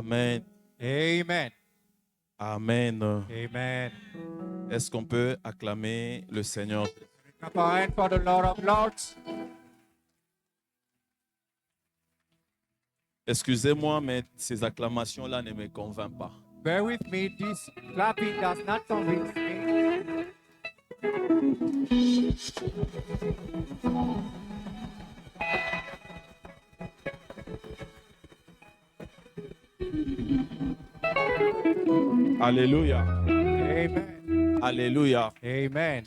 Amen. Amen. Amen. Amen. Est-ce qu'on peut acclamer le Seigneur? Clap our hand for the Lord of Lords. Excusez-moi, mais ces acclamations-là ne me convainquent pas. Bear with me, this clapping does not convince me. Alléluia. Amen. Alléluia. Amen.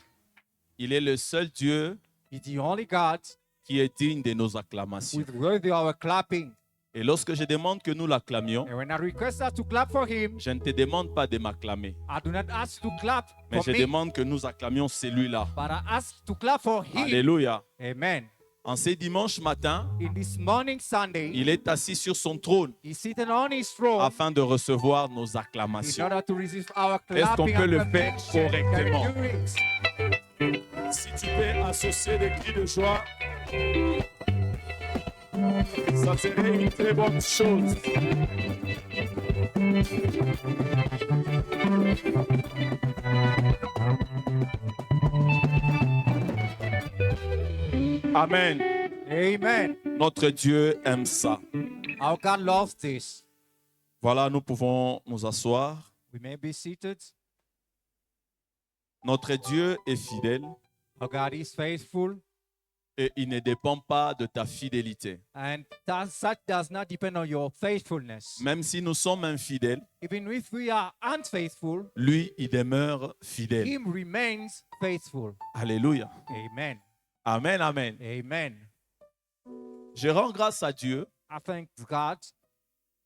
Il est le seul Dieu He's the only God qui est digne de nos acclamations. who is worthy of our clapping. Et lorsque je demande que nous l'acclamions, And when I request us to clap for him, je ne te demande pas de m'acclamer, I do not ask to clap mais for je me, demande que nous acclamions celui-là. but I ask to clap for him. Alléluia. Amen. En ce dimanche matin, In this morning Sunday, il est assis sur son trône he's sitting on his throne afin de recevoir nos in acclamations. order to receive our Est-ce qu'on clapping peut le and faire affection. correctement? Can we do it? Si tu peux associer des cris de joie, ça serait une très bonne chose. Amen. Amen. Notre Dieu aime ça. Our God loves this. Voilà, nous pouvons nous asseoir. We may be seated. Notre Dieu est fidèle Our God is faithful, et il ne dépend pas de ta fidélité. and that does not depend on your faithfulness. Même si nous sommes infidèles, Even if we are unfaithful, lui, il demeure fidèle. Him remains faithful. Alléluia. Amen. Amen, amen. Amen. Je rends grâce à Dieu I thank God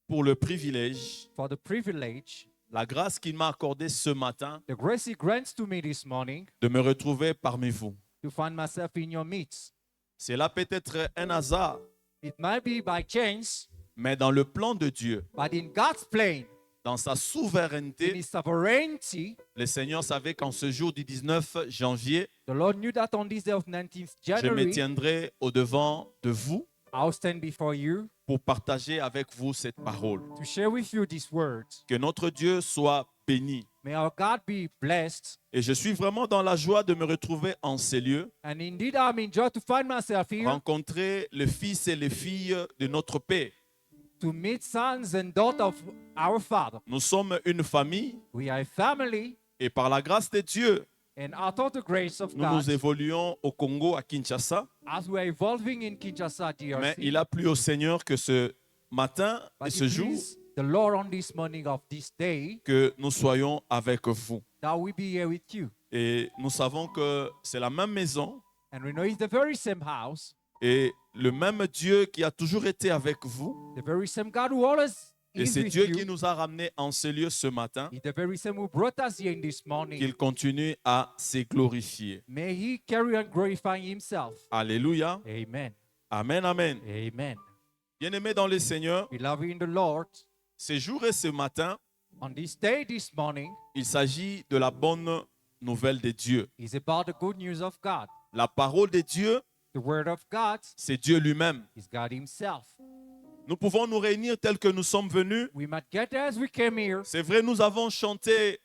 pour le privilège, for the privilege, la grâce qu'il m'a accordée ce matin the grace He grants to me this morning de me retrouver parmi vous. to find myself in your midst. Cela peut être un hasard, It might be by chance, mais dans le plan de Dieu, but in God's plan, dans sa in souveraineté, His sovereignty, le Seigneur savait qu'en ce jour du 19 janvier, the Lord knew that on this day of 19th je me January, tiendrai au-devant de vous I'll stand before you pour partager avec vous cette parole. to share with you these words. Que notre Dieu soit béni. May our God be blessed. Et je suis vraiment dans la joie de me retrouver en ces lieux, And indeed, I'm enjoyed to find myself here rencontrer les fils et les filles de notre Père. to meet sons and daughters of our Father. Nous sommes une famille We are a family, et par la grâce de Dieu, and out of the grace of nous God, nous évoluons au Congo, à Kinshasa. as we are evolving in Kinshasa, Mais DRC, il a plu au Seigneur que ce matin et but ce it jour, please the Lord on this morning of this day que nous soyons avec vous. that we be here with you. Et nous savons que c'est la même maison And we know it's the very same house, et le même Dieu qui a toujours été avec vous. the very same God who always Et is c'est with Dieu qui you. nous a ramenés en ce lieu ce matin. It's the very same who brought us here in this morning. Qu'il continue à se glorifier. May He carry on glorifying Himself. Alléluia. Amen. Amen, amen. Amen. Bien-aimés dans le Seigneur, Beloved in the Lord, ce jour et ce matin, on this day, this morning, il s'agit de la bonne nouvelle de Dieu. is about the good news of God. La parole de Dieu, The Word of God c'est Dieu lui-même. is God Himself. Nous pouvons nous réunir tels que nous sommes venus. We might get there as we came here. C'est vrai, nous avons chanté,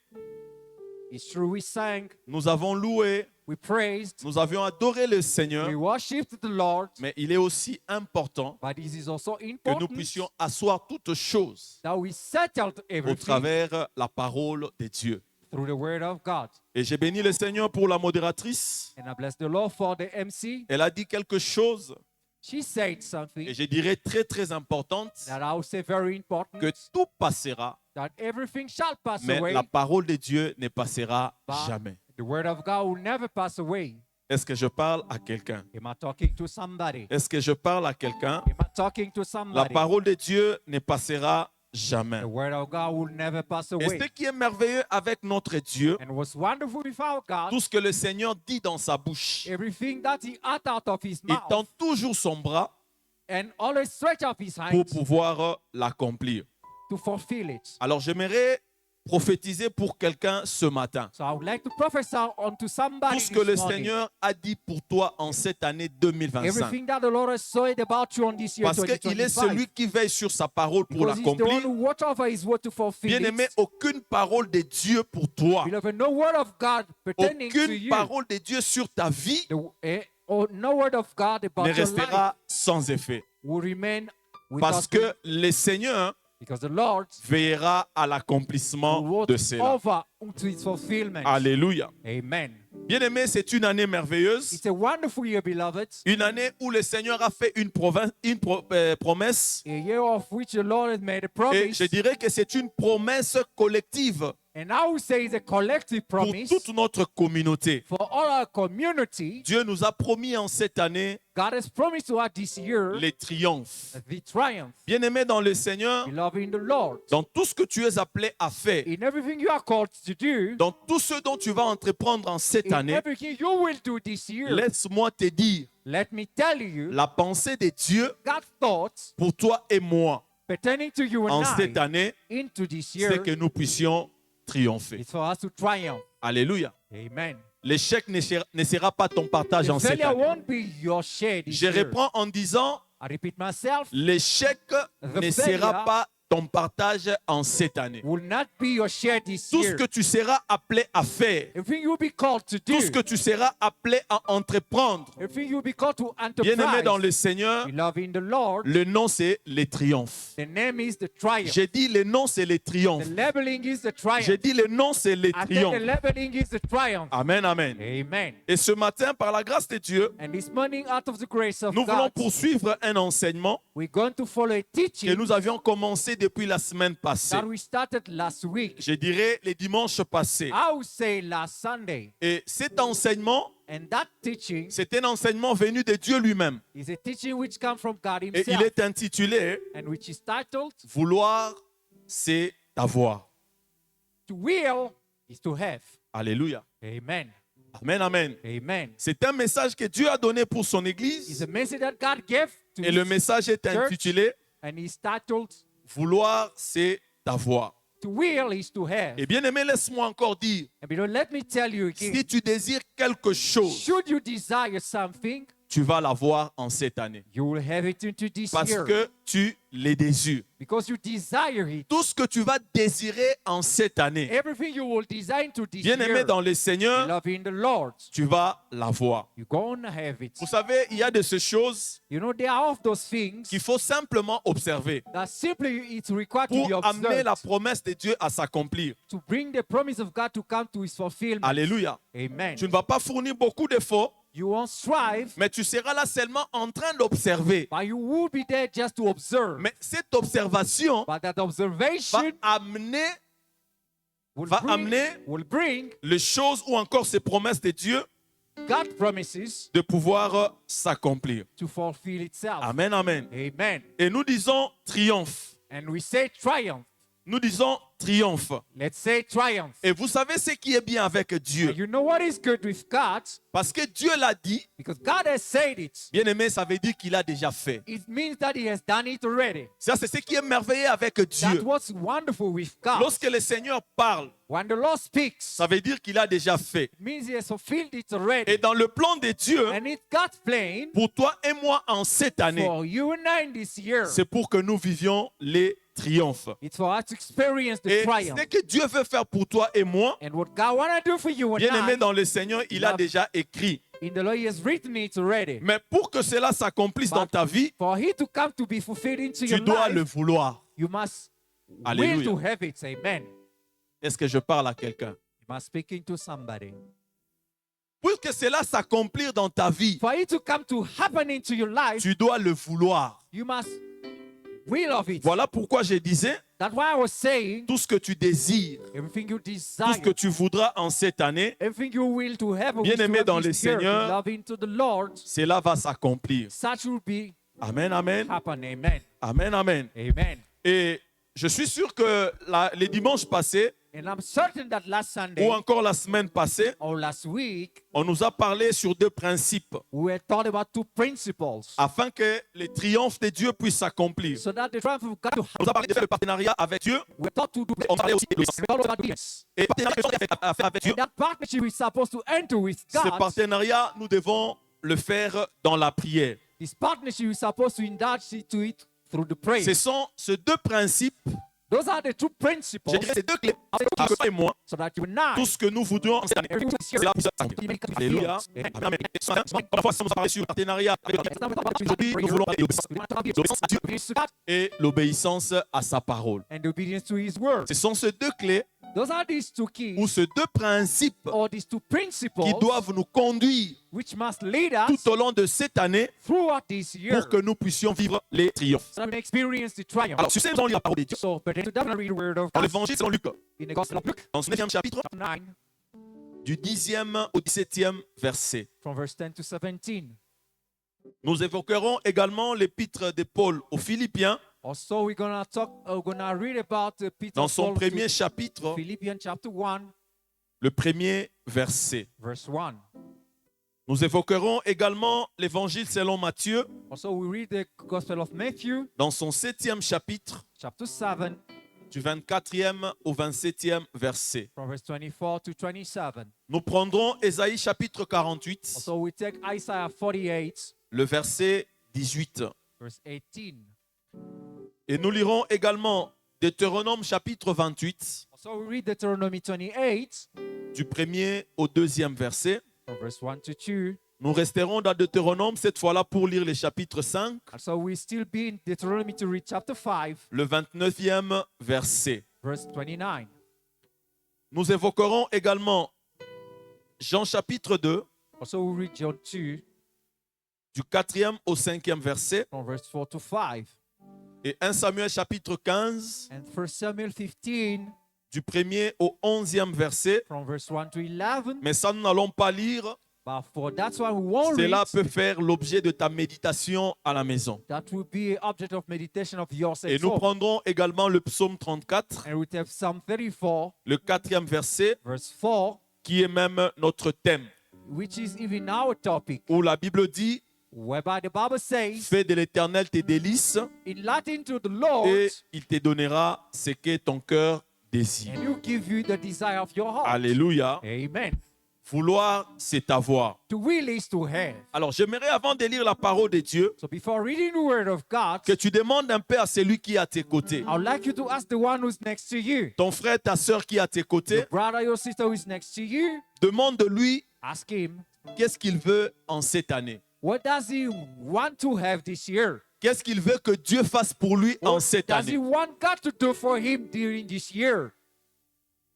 It's true, we sang, nous avons loué, we praised, nous avions adoré le Seigneur. we worshipped the Lord. Mais il est aussi important But it is also que nous important puissions asseoir toutes choses that we settled au everything travers la parole de Dieu. through the Word of God. Et j'ai béni le Seigneur pour la modératrice. And I bless the Lord for the MC. Elle a dit quelque chose, She said something et je dirais très importante, that I would say very important, que tout passera, that everything shall pass mais away, la parole de Dieu ne passera but jamais. the Word of God will never pass away. Est-ce que je parle à quelqu'un? Am I talking to somebody? Est-ce que je parle à quelqu'un? Am I talking to La somebody? parole de Dieu ne passera jamais. The Word of God will never pass Et away. ce qui est merveilleux avec notre Dieu, And what's wonderful with our God, tout ce que le Seigneur dit dans sa bouche, everything that He uttered out of His il mouth tend toujours son bras and always stretch out His pour hands pouvoir l'accomplir. to fulfill it. Alors j'aimerais prophétiser pour quelqu'un ce matin. So I would like to prophesy unto somebody Tout ce que le this morning. Seigneur a dit pour toi en cette année 2025. Everything that the Lord has said about you on this year Parce qu'il est 2025. celui qui veille sur sa parole pour Because he's the one l'accomplir. who watch over his word to fulfill Bien-aimé, it. aucune parole de Dieu pour toi, Beloved, no word of God pertaining to aucune you, parole de Dieu sur ta vie or no word of God ne about your life restera sans effet. will remain Parce without que le Seigneur because the Lord veillera à will l'accomplissement watch de cela. over unto its fulfillment. Alléluia. Amen. Bien-aimé, c'est une année merveilleuse. It's a wonderful year, beloved. Une année où le Seigneur a fait une promesse. A year of which the Lord has made a Et promise. je dirais que c'est une promesse collective And I would say it's a collective pour promise toute notre communauté. for all our community. Dieu nous a promis en cette année God has promised to us this year les triomphes. the triumph. Bien-aimé dans le Seigneur, Beloved in the Lord. dans tout ce que tu es appelé à faire, In everything you are called to do, dans tout ce dont tu vas entreprendre en cette in année, everything you will do this year, laisse-moi te dire, let me tell you, la pensée de Dieu God's thoughts pour toi et moi pertaining to you en and cette I année, into this c'est year que nous puissions triompher. is for us to triumph. Alléluia. Amen. L'échec ne sera pas ton partage en The cette failure année. won't be your share this Je year. reprends en disant, I repeat myself, l'échec ne sera failure pas ton partage en cette année. will not be your share this Tout ce year. que tu seras appelé à faire, Everything you'll be called to tout ce do, que tu seras appelé à entreprendre, everything you'll be called to bien-aimé dans enterprise, le Seigneur, beloved in the Lord, le nom c'est les triomphes. the name is the triumph. J'ai dit le nom c'est les triomphes. The labeling is the triumph. J'ai dit le nom c'est les I think the triomphes. labeling is the triumph. Amen, amen. Amen. Et ce matin, par la grâce de Dieu, And this morning, out of the grace of nous voulons God, poursuivre un enseignement we're going to follow a que teaching nous avions commencé depuis la semaine passée. that we started last week. Je dirais les dimanches passés. I would say last Sunday. Et cet enseignement, And that teaching c'est un enseignement venu de Dieu lui-même. is a teaching which comes from God Et himself. il est intitulé And which is titled, Vouloir, c'est avoir. To will is to have. Alléluia. Amen. Amen, amen. Amen. C'est un message que Dieu a donné pour son It's Église. a message that God gave to Et le his message est church, intitulé and is titled, Vouloir, c'est avoir. To will is to have. Et bien aimé, laisse-moi encore dire, And beloved, let me tell you again, si tu désires quelque chose, should you desire something, tu vas l'avoir en cette année. you will have it into this Parce year. que tu les désires. Because you desire it. Tout ce que tu vas désirer en cette année, Everything you will desire into this bien aimé year, dans le Seigneur, beloved in the Lord, tu vas l'avoir. you're going to have it. Vous savez, il y a de ces choses You know, there are of those things qu'il faut simplement observer that simply it's required to be pour amener observed la promesse de Dieu à s'accomplir. to bring the promise of God to come to its fulfillment. Alléluia. Amen. Tu ne vas pas fournir beaucoup d'efforts, You won't strive, mais tu seras là seulement en train d'observer. but you will be there just to observe. Mais cette observation But that va observation amener will bring les choses ou encore ces promesses de Dieu God promises de pouvoir s'accomplir. to fulfill itself. Amen, amen. Amen. Et nous disons triomphe. And we say triumph. Nous disons triomphe. Let's say triumph. Et vous savez ce qui est bien avec Dieu. And you know what is good with God? Parce que Dieu l'a dit, Because God has said it. bien aimé, ça veut dire qu'il a déjà fait. It means that He has done it already. Ça, c'est ce qui est merveilleux avec That's Dieu. what's wonderful with God. Lorsque le Seigneur parle, When the Lord speaks, ça veut dire qu'il a déjà fait. it means He has fulfilled it Et already. dans le plan de Dieu, And it's God's plan pour toi et moi en cette année, for you and I in this year. c'est pour que nous vivions les triomphes. It's for us to experience the Et triumph. ce que Dieu veut faire pour toi et moi, And what God want to do for you and bien aimé I, dans le Seigneur, il a déjà écrit. in the Lord, He has written it already. Mais pour que cela s'accomplisse dans ta vie, For He to come to be fulfilled into tu your dois le life, vouloir. you must will Alléluia. to have it. Amen. Est-ce que je parle à quelqu'un? You must speaking to somebody. Pour que cela s'accomplisse dans ta vie, For it to come to happen into your life, tu dois le vouloir. you must will of it. Voilà pourquoi je disais, That's why I was saying, tout ce que tu désires, everything you tout ce que desire, tu voudras en cette année, everything you will to have, Bien-aimé dans le this year, Seigneur, love into the Lord, cela va s'accomplir. such will be Amen, amen. happen. Amen. Amen, amen. Amen. Et je suis sûr que les dimanches passés, And I'm certain that last Sunday ou encore la semaine passée, or last week, on nous a parlé sur deux principes we were taught about two principles afin que les triomphes de Dieu puissent s'accomplir. so that the triumph of God to On nous a parlé de faire le partenariat avec Dieu. we're taught to do On parlait aussi de l'obéissance. we're taught about obedience. Et le partenariat que nous avons à faire avec Dieu, And that partnership we're supposed to enter with ce God, partenariat, nous devons le faire dans la prière. this partnership we're supposed to indulge into it through the prayer. Ce sont ces deux principes, Those are the two je principles dirais ces deux clés, à toi et moi, so that you and I, tout ce que nous voudrions cette année. everything is here, C'est là où ça s'accomplit. Alléluia. Amen. La fois, si on nous a parlé sur le partenariat avec Dieu, aujourd'hui, nous voulons parler de l'obéissance à Dieu et l'obéissance à sa parole. and obedience to His word. Ce sont ces deux clés Those are these two ou keys ces deux principes or these two qui principles doivent nous conduire which must lead us tout au long de cette année throughout this year pour que nous puissions vivre les triomphes. so that we can experience the triumph. Alors, sur ce, nous allons lire la parole de Dieu. So, but then to definitely read the word of Dans God l'évangile selon Luc, in the Gospel of Luke, dans son 9e chapitre, chapter 9, du 10e au 17e verset. from verse 10 to 17. Nous évoquerons également l'épître de Paul aux Philippiens Also, we're gonna read about Peter dans son Paul premier to chapitre, Philippians chapter 1, le premier verset. verse 1. Nous évoquerons également l'évangile selon Matthieu Also, we read the Gospel of Matthew, dans son 7e chapitre, chapter 7, du 24e au 27e verset. from verse 24 to 27. Nous prendrons Ésaïe chapitre 48, Also, we take Isaiah 48, le verset 18. verse 18. Et nous lirons également Deutéronome chapitre 28, Also, we read Deuteronomy 28, du 1er au 2e verset. from verse 1 to 2. Nous resterons dans Deutéronome cette fois-là pour lire les chapitres 5, Also, we still be in Deuteronomy to read chapter 5, le 29e verset. verse 29. Nous évoquerons également Jean chapitre 2, Also, we read John 2, du 4e au 5e verset, from verse 4 to 5. et 1 Samuel chapitre 15, And 1 Samuel 15, du 1er au 11e verset. from verse 1 to 11. Mais ça, nous n'allons pas lire. But for that's why we won't read. Cela peut faire l'objet de ta méditation à la maison. That will be an object of meditation of yours Et at nous home. prendrons également le psaume 34, And we have Psalm 34, le 4e verset, verse 4, qui est même notre thème, which is even our topic, où la Bible dit, whereby the Bible says, fais de l'Éternel tes délices, in Latin to the Lord, et il te donnera ce que ton cœur désire. and He'll give you the desire of your heart. Alléluia. Amen. Vouloir, c'est avoir. To will is to have. Alors, j'aimerais avant de lire la parole de Dieu, So before reading the word of God, que tu demandes un peu à celui qui est à tes côtés. I would like you to ask the one who's next to you. Ton frère, ta soeur qui est à tes côtés, Your brother, your sister who is next to you, demande-lui ask him, qu'est-ce qu'il veut en cette année. what does he want to have this year? Qu'est-ce qu'il veut que Dieu fasse pour lui en What cette does he année. want God to do for him during this year?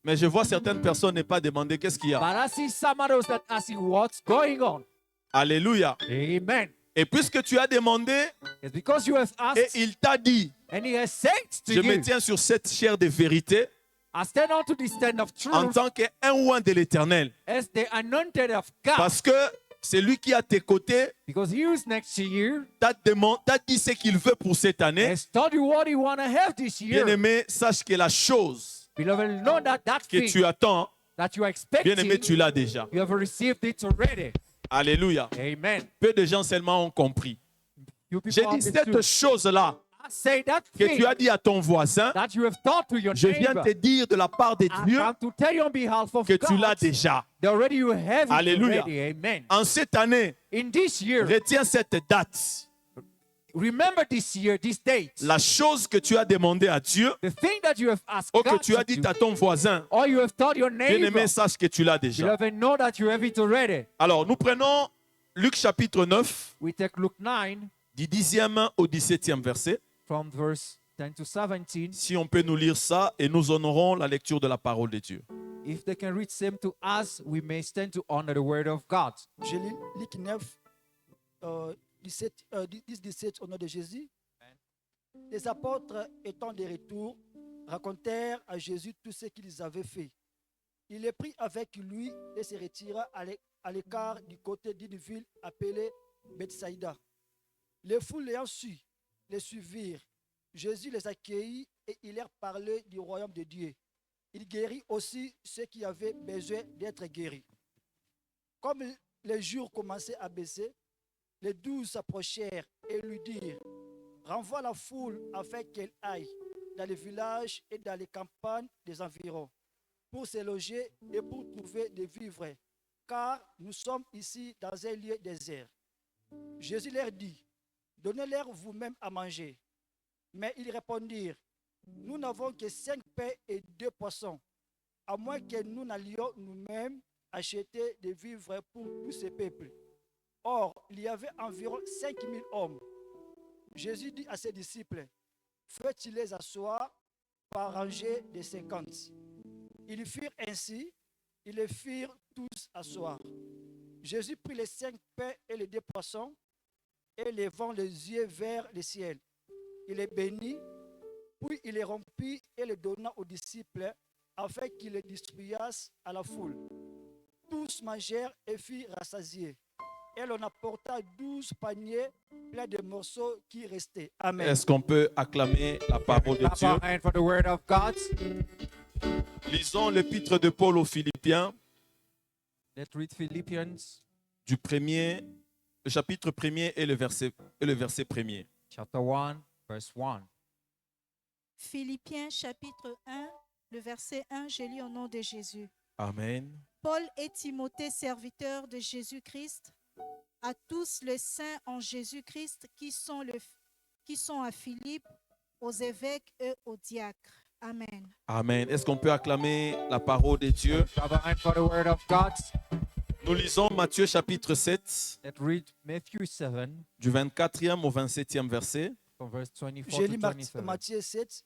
Mais je vois certaines personnes ne pas demander qu'est-ce qu'il y a. But I see some others that ask what's going on. Alléluia. Amen. Et puisque tu as demandé It's because you have et asked il t'a dit, and he has said to je me you, tiens sur cette chair de vérité I stand on to the stand of en truth tant qu'un oint de l'Éternel. as the anointed of God. Parce que c'est lui qui est à tes côtés, Because he is next to you, t'a dit ce qu'il veut pour cette année. has told you what he want to have this year. Bien-aimé, sache que la chose Beloved, know that that que thing tu attends, that you are expecting, bien-aimé, tu l'as déjà. you have received it already. Alléluia. Amen. Peu de gens seulement ont compris. You J'ai people dit understood. cette chose-là I say that que thing tu as dit à ton voisin, that you have taught to your je viens neighbor. te dire de la part de I Dieu come to tell you on behalf of que tu l'as God déjà. that already you have it Alléluia. already. Amen. En cette année, In this year, retiens cette date. remember this year, this date. La chose que tu as demandé à Dieu, The thing that you have asked ou que God tu as to dit do, à ton voisin, or you have told your neighbor, bien-aimé, sache que tu l'as déjà. beloved, know that you have it already. Alors, nous prenons Luc chapitre 9, We take Luke 9 du 10e au 17e verset. from verse 10 to 17. Si on peut nous lire ça et nous honorons la lecture de la parole de Dieu. If they can read same to us, we may stand to honor the word of God. Je lis Luc 9, 17 au nom de Jésus. Les apôtres, étant de retour, racontèrent à Jésus tout ce qu'ils avaient fait. Il les prit avec lui et se retira à l'écart du côté d'une ville appelée Bethsaïda. Les foules l'ayant su, les suivirent. Jésus les accueillit et il leur parlait du royaume de Dieu. Il guérit aussi ceux qui avaient besoin d'être guéris. Comme les jours commençaient à baisser, les 12 s'approchèrent et lui dirent: renvoie la foule afin qu'elle aille dans les villages et dans les campagnes des environs pour se loger et pour trouver des vivres, car nous sommes ici dans un lieu désert. Jésus leur dit: donnez-leur vous-même à manger. Mais ils répondirent: nous n'avons que 5 pains et 2 poissons, à moins que nous n'allions nous-mêmes acheter des vivres pour tous ces peuples. Or, il y avait environ 5000 hommes. Jésus dit à ses disciples: faites-les asseoir par rangée de 50. Ils firent ainsi, ils les firent tous asseoir. Jésus prit les 5 pains et les 2 poissons, et levant les yeux vers le ciel, il les bénit, puis il les rompit et les donna aux disciples, afin qu'ils les distribuassent à la foule. Tous mangèrent et furent rassasiés. Et l'on apporta 12 paniers pleins de morceaux qui restaient. Amen. Est-ce qu'on peut acclamer la parole de Clap Dieu? our hand for the word of God. Lisons l'épître de Paul aux Philippiens, Let's read Philippians le chapitre 1er et le verset 1er. chapter 1, verse 1. Philippiens chapitre 1, le verset 1, je lis au nom de Jésus. Amen. Paul et Timothée, serviteurs de Jésus-Christ, à tous les saints en Jésus-Christ qui sont à Philippe, aux évêques et aux diacres. Amen. Amen. Est-ce qu'on peut acclamer la parole de Dieu? Clap our hand for the word of God. Nous lisons Matthieu chapitre 7, Let's read Matthew 7, du 24e au 27e verset. from verse 24 Je to lis 27. Matthieu 7,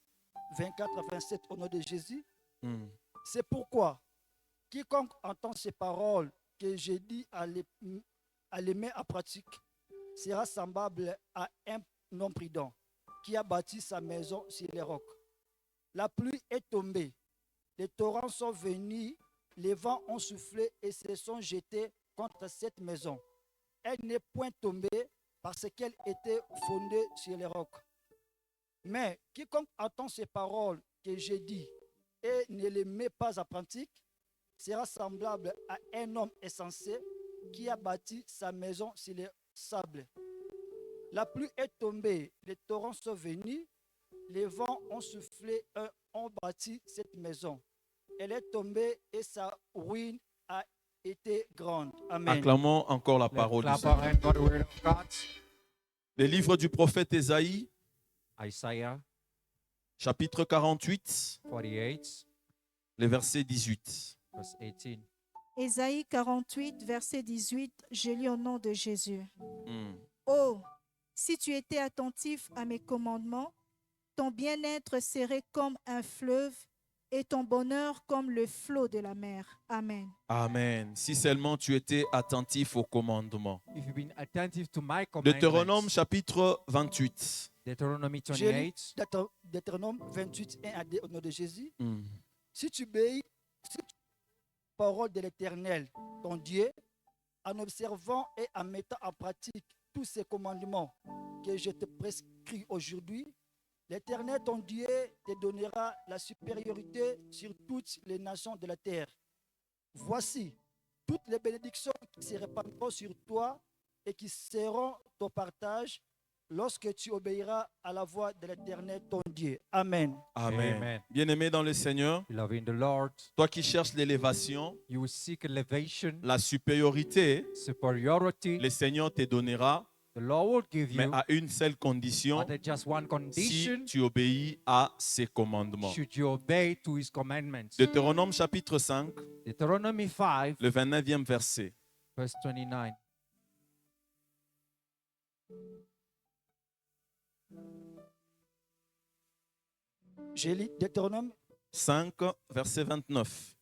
24 à 27 au nom de Jésus. Hmm. C'est pourquoi quiconque entend ces paroles que j'ai dit à les mettre en pratique sera semblable à un homme prudent qui a bâti sa maison sur les rocs. La pluie est tombée, les torrents sont venus, les vents ont soufflé et se sont jetés contre cette maison. Elle n'est point tombée parce qu'elle était fondée sur les rocs. Mais quiconque entend ces paroles que j'ai dit et ne les met pas en pratique sera semblable à un homme insensé qui a bâti sa maison sur les sables. La pluie est tombée, les torrents sont venus, les vents ont soufflé et ont bâti cette maison. Elle est tombée et sa ruine a été grande. Amen. Acclamons encore la Let's parole du clap our Seigneur. hand for the word of God. Le livre du prophète Ésaïe, Isaiah chapitre 48, 48, le verset 18. verse 18. Ésaïe 48, verset 18, je lis au nom de Jésus. Hmm. Oh, si tu étais attentif à mes commandements, ton bien-être serait comme un fleuve et ton bonheur comme le flot de la mer. Amen. Amen. Si seulement tu étais attentif au commandement. If you've been attentive to my Deutéronome commandments, chapitre 28. Deuteronomy Je lis 28, Deutéronome 28, 1 à 2 au nom de Jésus. Hmm. Si tu obéis la parole de l'Éternel, ton Dieu, en observant et en mettant en pratique tous ces commandements que je te prescris aujourd'hui, l'Éternel, ton Dieu, te donnera la supériorité sur toutes les nations de la terre. Voici toutes les bénédictions qui se répandront sur toi et qui seront ton partage lorsque tu obéiras à la voix de l'Éternel, ton Dieu. Amen. Amen. Amen. Bien-aimé dans le Seigneur, Beloved in the Lord, toi qui cherches l'élévation, you will seek elevation, la supériorité, superiority. le Seigneur te donnera, The Lord will give mais you, à une seule condition, but at just one si condition, tu obéis à ses commandements. should you obey to his commandments. Deutéronome chapitre 5, Deuteronomy 5, le 29e verset. verse 29. Je lis Deutéronome 5, verset 29.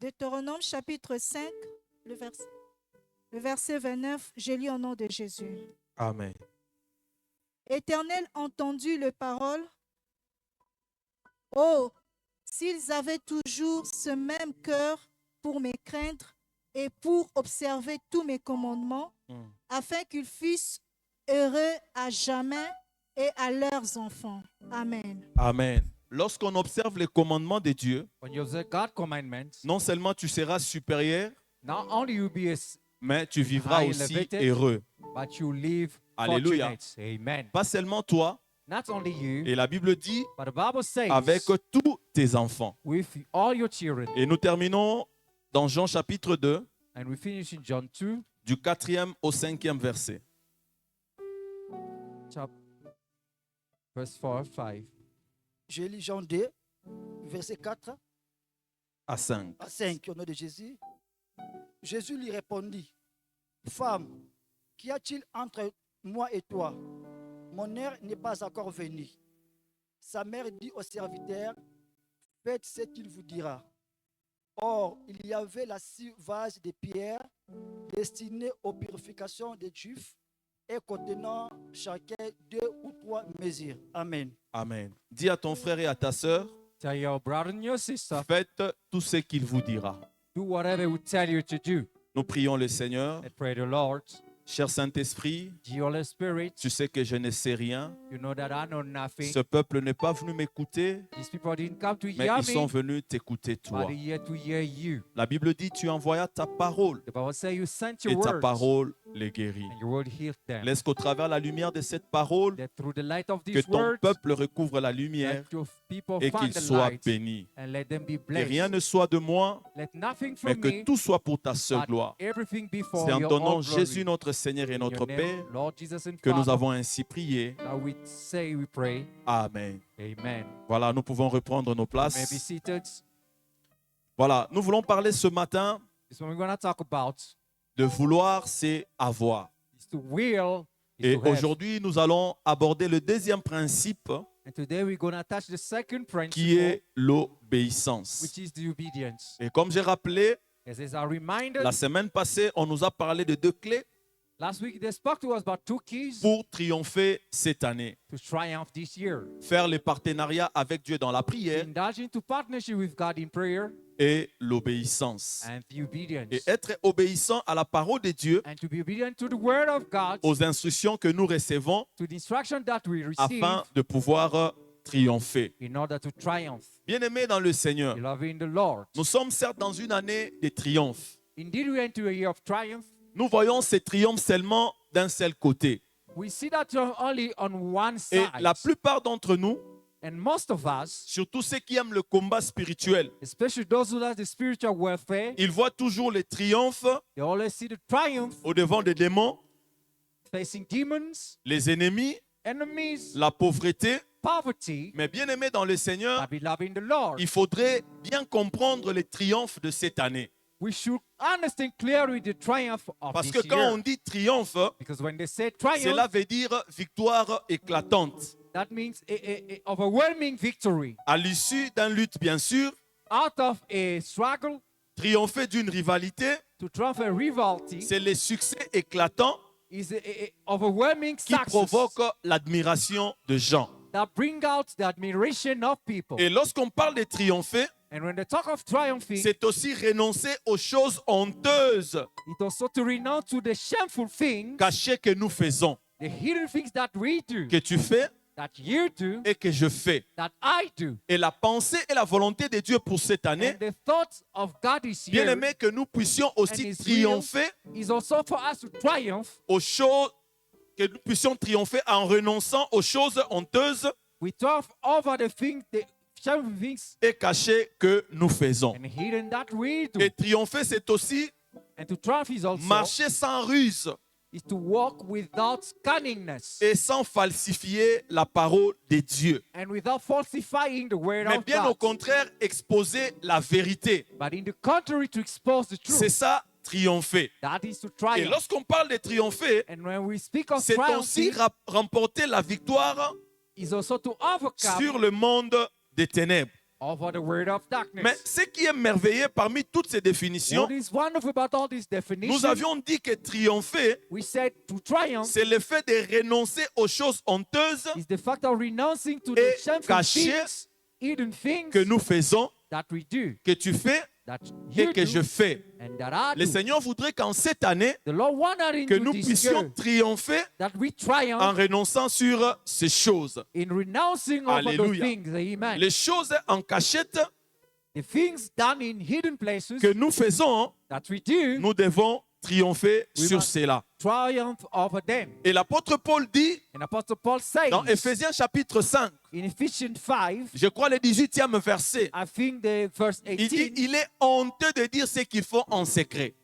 Deutéronome chapitre 5, le verset 29, je lis au nom de Jésus. Amen. Éternel, entendus les paroles. Oh, s'ils avaient toujours ce même cœur pour me craindre et pour observer tous mes commandements, Hmm. afin qu'ils fussent heureux à jamais et à leurs enfants. Amen. Amen. Lorsqu'on observe les commandements de Dieu, When you observe God's commandments, non seulement tu seras supérieur, not only you be mais tu vivras High aussi elevated. heureux. but you live Alléluia. fortunate. Amen. Pas seulement toi, Not only you, et la Bible dit but the Bible says avec tous tes enfants. with all your children. Et nous terminons dans Jean chapitre 2, And we finish in John 2, du 4e au 5e verset. verse 4, 5. Je lis Jean 2, verset 4 À 5. à 5, au nom de Jésus. Jésus lui répondit, Femme, qu'y a-t-il entre moi et toi? Mon heure n'est pas encore venue. Sa mère dit au serviteur, faites ce qu'il vous dira. Or, il y avait là 6 vases de pierre destinés aux purifications des Juifs et contenant chacun 2 ou 3 mesures. Amen. Amen. Dis à ton frère et à ta sœur, Tell your brother and your sister, faites tout ce qu'il vous dira. do whatever we tell you to do. Nous prions le Seigneur. And pray the Lord, Cher Saint-Esprit, the Holy Spirit, tu sais que je ne sais rien. you know that I know nothing. Ce peuple n'est pas venu m'écouter, These people didn't come to mais hear ils sont me, venus t'écouter but toi. they're here to hear you. La Bible dit, tu envoyas ta parole The Bible says you sent et your ta words, parole les guérit. and your word healed them. Laisse qu'au travers la lumière de cette parole, That through the light of que these ton words, peuple recouvre la lumière let your people et find qu'il the soit light béni. and let them be Que blessed. rien ne soit de moi, Let nothing mais from que me, tout soit pour ta seule but gloire. everything be for C'est en your ton nom, own glory. Jésus notre Seigneur et In notre your name, Père, Lord Jesus and que nous Father, avons ainsi prié. that we say we pray. Amen. Amen. Voilà, nous pouvons reprendre nos May be places. seated. Voilà, nous voulons parler ce matin This one we're going to talk about de vouloir, c'est avoir. is to will, is Et to have. aujourd'hui, nous allons aborder le deuxième principe And today we're going to touch the second qui principle, est l'obéissance. which is the obedience. Et comme j'ai rappelé, As is a reminder, la semaine passée, on nous a parlé de 2 clés last week they spoke to us about 2 keys pour triompher cette année. to triumph this year. Faire les partenariats avec Dieu dans la prière Indulge into partnership with God in prayer et l'obéissance. and the obedience. Et être obéissant à la parole de Dieu, And to be obedient to the word of God, aux instructions que nous recevons to the instruction that we receive afin de pouvoir triompher. in order to triumph. Bien-aimés dans le Seigneur, Beloved in the Lord. nous sommes certes dans une année de triomphe. Indeed, we enter a year of triumph. Nous voyons ces triomphes seulement d'un seul côté. We see that only on one Et side. la plupart d'entre nous, And most of us, surtout ceux qui aiment le combat spirituel, especially those who like the spiritual warfare, ils voient toujours les triomphes they always see the triumph au devant des démons, facing demons, les ennemis, enemies, la pauvreté. poverty. Mais bien-aimés dans le Seigneur, But beloved in the Lord, il faudrait bien comprendre les triomphes de cette année. we should understand clearly the triumph of Parce this que quand year. on dit triomphe, Because when they say triumph, cela veut dire victoire éclatante. that means a overwhelming victory. À l'issue d'une lutte, bien sûr, Out of a struggle triompher d'une rivalité, to triumph a rivalry c'est le succès éclatant is a overwhelming qui success provoque l'admiration de gens. that bring out the admiration of people. Et lorsqu'on parle de triompher, And when they talk of triumphing, c'est aussi renoncer aux choses honteuses it's also to renounce to the shameful things, cachées que nous faisons, the hidden things that we do, que tu fais that you do, et que je fais. that I do. Et la pensée et la volonté de Dieu pour cette année, And the thoughts of God is bien here aimé, que nous puissions and aussi His triompher is also for us to triumph. aux choses, que nous puissions triompher en renonçant aux choses honteuses We triumph over the things, the shameful things et cachées que nous faisons. and hidden that we do. Et triompher, c'est aussi And to triumph is also marcher sans ruse is to walk without cunningness et sans falsifier la parole de Dieu. and without falsifying the word Mais of bien au God. contraire, exposer la vérité. But in the contrary, to expose the C'est truth. ça, triompher. That is to Et triumph. lorsqu'on parle de triompher, And when we speak of c'est aussi triumph, remporter la victoire is also to overcome sur le monde des ténèbres. over the word of Mais darkness. ce qui est merveilleux parmi toutes ces définitions, What is wonderful about all these definitions? nous avions dit que triompher, We said to triumph c'est le fait de renoncer aux choses honteuses is the fact of renouncing to et the shameful cacher things, hidden things que nous faisons, that we do, que tu fais that et you que je do fais. and that I Le do. Seigneur voudrait qu'en cette année, The Lord wanted que into nous this puissions year triompher that we en triumph renonçant sur ces choses. in renouncing over those Alléluia. things. Amen. Les choses en cachette The things done in hidden places que nous faisons, that we do, nous devons triompher We sur must- cela. triumph over them. Et l'apôtre Paul dit And Apostle Paul says dans Éphésiens chapitre 5, in Ephesians 5, je crois le 18e verset, I think the verse il dit 18, il est honteux de dire ce qu'ils font en secret.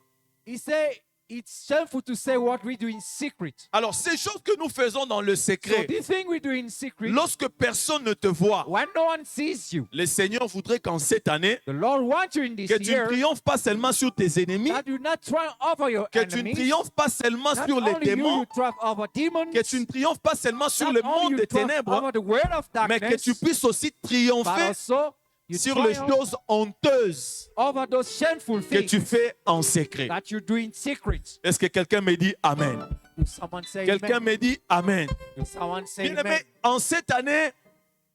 he said it's shameful to say what we do in secret. Alors ces choses que nous faisons dans le So secret, this thing we do in secret, lorsque personne ne te voit, when no one sees you, le Seigneur voudrait qu'en cette année, the Lord wants you in this que tu ne year, triomphes pas seulement sur tes ennemis, that you not triumph over your que tu ne enemies, triomphes pas seulement not sur les only you démons, triumph over demons, que tu ne triomphes pas seulement sur not le only monde you des triumph ténèbres, over the world of mais que darkness, tu puisses aussi but triompher also you sur les triumph choses honteuses over those shameful que things tu fais en secret. that you do in secret. Est-ce que quelqu'un me dit Amen? Do someone say Quelqu'un amen? me dit Amen. Do someone say Bien-aimé, amen? en cette année,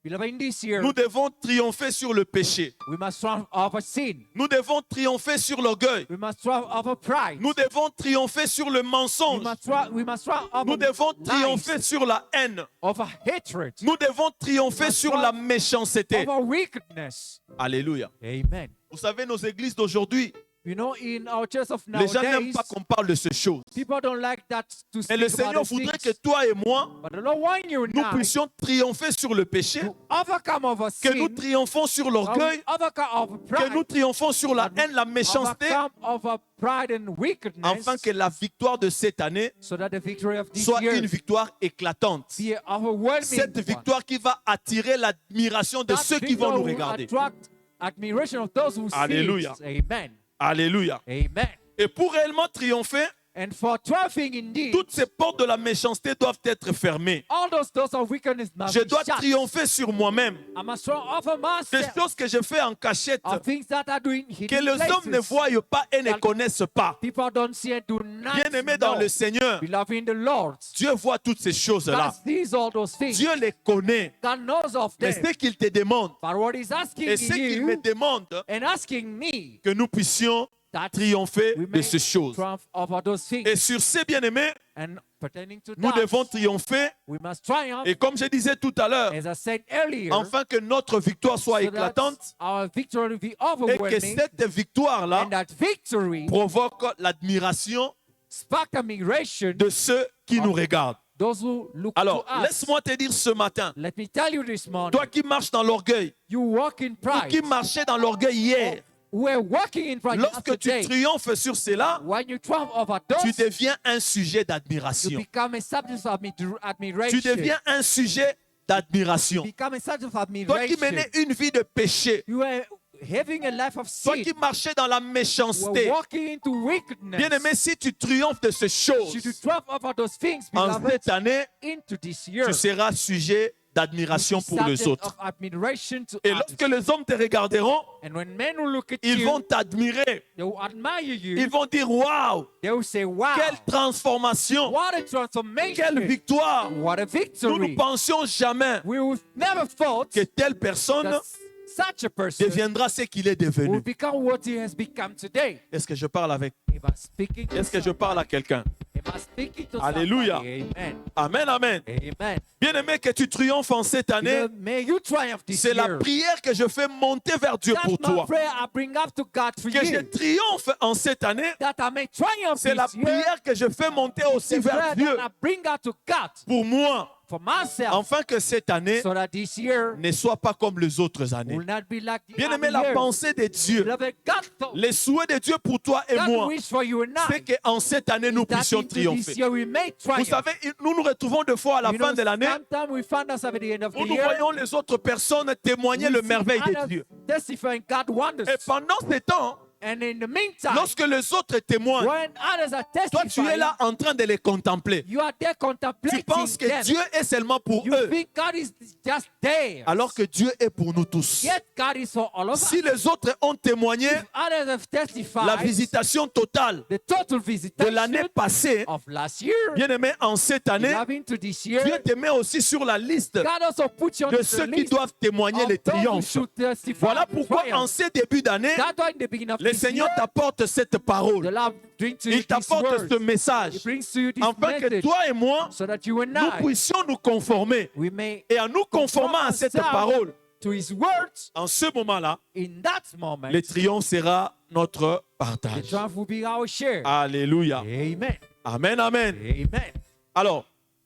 Beloved, in this year, nous devons triompher sur le péché. we must triumph over sin. Nous devons triompher sur l'orgueil. We must triumph over pride. Nous devons triompher sur le We mensonge. must triumph Nous over devons lies, triompher sur la haine. over hatred, Nous devons triompher must sur la méchanceté. over wickedness. Alléluia. Amen. Vous savez, nos églises d'aujourd'hui, You know, in our church of les gens n'aiment nowadays, pas qu'on parle de ces choses. people don't like that to Et speak le about Seigneur those voudrait things. que toi et moi, But the Lord wants you nous now puissions triompher sur le péché, to overcome over que nous sin, triomphons sur l'orgueil, overcome over que pride, nous triomphons sur la haine, la méchanceté, overcome over pride and wickedness, afin que la victoire de cette année so that the victory of this soit year une victoire éclatante. be an overwhelming Cette one. victoire qui va attirer l'admiration de That ceux qui vont victory nous will regarder. attract admiration of those who Alléluia. see it. Amen. Alléluia. Amen. Et pour réellement triompher, And for triumphing indeed, toutes ces portes de la méchanceté doivent être fermées. all those doors of wickedness must Je be dois shut. triompher sur moi-même. I must triumph over Des myself choses que je fais en cachette, of things that are doing que hidden les hommes ne places. voient pas et ne connaissent pas. People don't see and do not Bien-aimés dans know. le Seigneur, Beloved in the Lord, Dieu voit toutes ces choses-là. God sees all those things. Dieu les connaît. God knows of Mais them. ce qu'il te demande, But what he's asking et ce qu'il me you demande, and asking me, que nous puissions that triompher we de may ces choses. triumph over those things. Et sur ces bien-aimés, And pertaining to nous that, devons triompher. we must triumph, Et comme je disais tout à l'heure, as I said earlier, afin que notre victoire soit so that éclatante our victory will be et que overwhelming, cette victoire-là and that victory provoque l'admiration spark admiration de ceux qui nous regardent. those who look Alors, to us. laisse-moi te dire ce matin, Let me tell you this morning, toi qui marches dans l'orgueil, you walk in ou pride. qui marchais dans l'orgueil hier, We're walking in pride lorsque tu yesterday. triomphes sur cela, When you triumph over tu those, deviens un sujet you d'admiration. become a subject of admiration. Tu deviens un sujet d'admiration. Become a subject of Toi qui admiration. menais une vie de péché, You are having a life of toi sin. qui marchais dans la You are méchanceté, walking into wickedness. bien-aimé, si tu triomphes de ces choses, Should you triumph over those things, en beloved, cette année, into this year, tu seras sujet d'admiration pour les subject autres. of admiration to Et others. lorsque les hommes te regarderont, And when men will look at ils you, vont t'admirer. they will admire you. Ils vont dire waouh, They will say, wow, quelle transformation, what a transformation. quelle victoire. What a Nous victory. ne pensions jamais We would never thought que telle personne that such a person deviendra ce qu'il est will devenu. become what he has become today. Est-ce que je parle avec? Am I speaking to Est-ce que je parle à quelqu'un? Am I speaking to Alléluia. somebody? Amen. Amen, amen. Amen. Bien-aimé, que tu triomphes en cette année, May you triumph this c'est la year. prière que je fais monter vers Dieu That's pour my toi. prayer I bring up to God for Que je you. triomphe en cette année, That I may triumph c'est la this year. prière que je fais monter aussi The vers prayer Dieu that I bring out to God pour moi, for myself. afin que cette année So that this year ne soit pas comme les autres années. will not be like the Bien-aimé, other la years. pensée de Dieu, Beloved, God thought, les souhaits de Dieu pour toi et God moi, wish for you and c'est I. qu'en cette année, nous That puissions into triompher. this year we may Vous triumph. savez, nous nous retrouvons deux fois à la You fin know, de l'année sometimes we find ourselves at the end of où the nous year. voyons les autres personnes témoigner we le see merveille de others Dieu. testifying God wonders. Et pendant ce temps, And in the meantime, lorsque les autres témoignent, when others are toi tu es testifying, là en train de les contempler. you are there Tu contemplating penses que them. Dieu est seulement pour You eux, think God is just there. alors que Dieu est pour nous tous. Yet God is for all of us. Si les autres ont témoigné If others have testified, la visitation totale the total de visitation l'année passée, of last year, bien aimé, en cette année, loving to this year, Dieu te met aussi sur la liste God also puts you on de the ceux qui list doivent témoigner of les those who triomphes. should testify Voilà of pourquoi triumph. en ces débuts d'année, That's why in the beginning of le this Seigneur year, t'apporte cette the parole. Lord brings to you Il these t'apporte words. ce message He brings to you this afin que message toi et moi, so that you and nous I, puissions nous conformer. we may Et en nous conformant à cette ourselves parole, to His words. en ce moment-là, In that moment, le triomphe sera notre the partage. triumph will be our share. Alléluia. Amen. Amen, amen. Amen. Alors,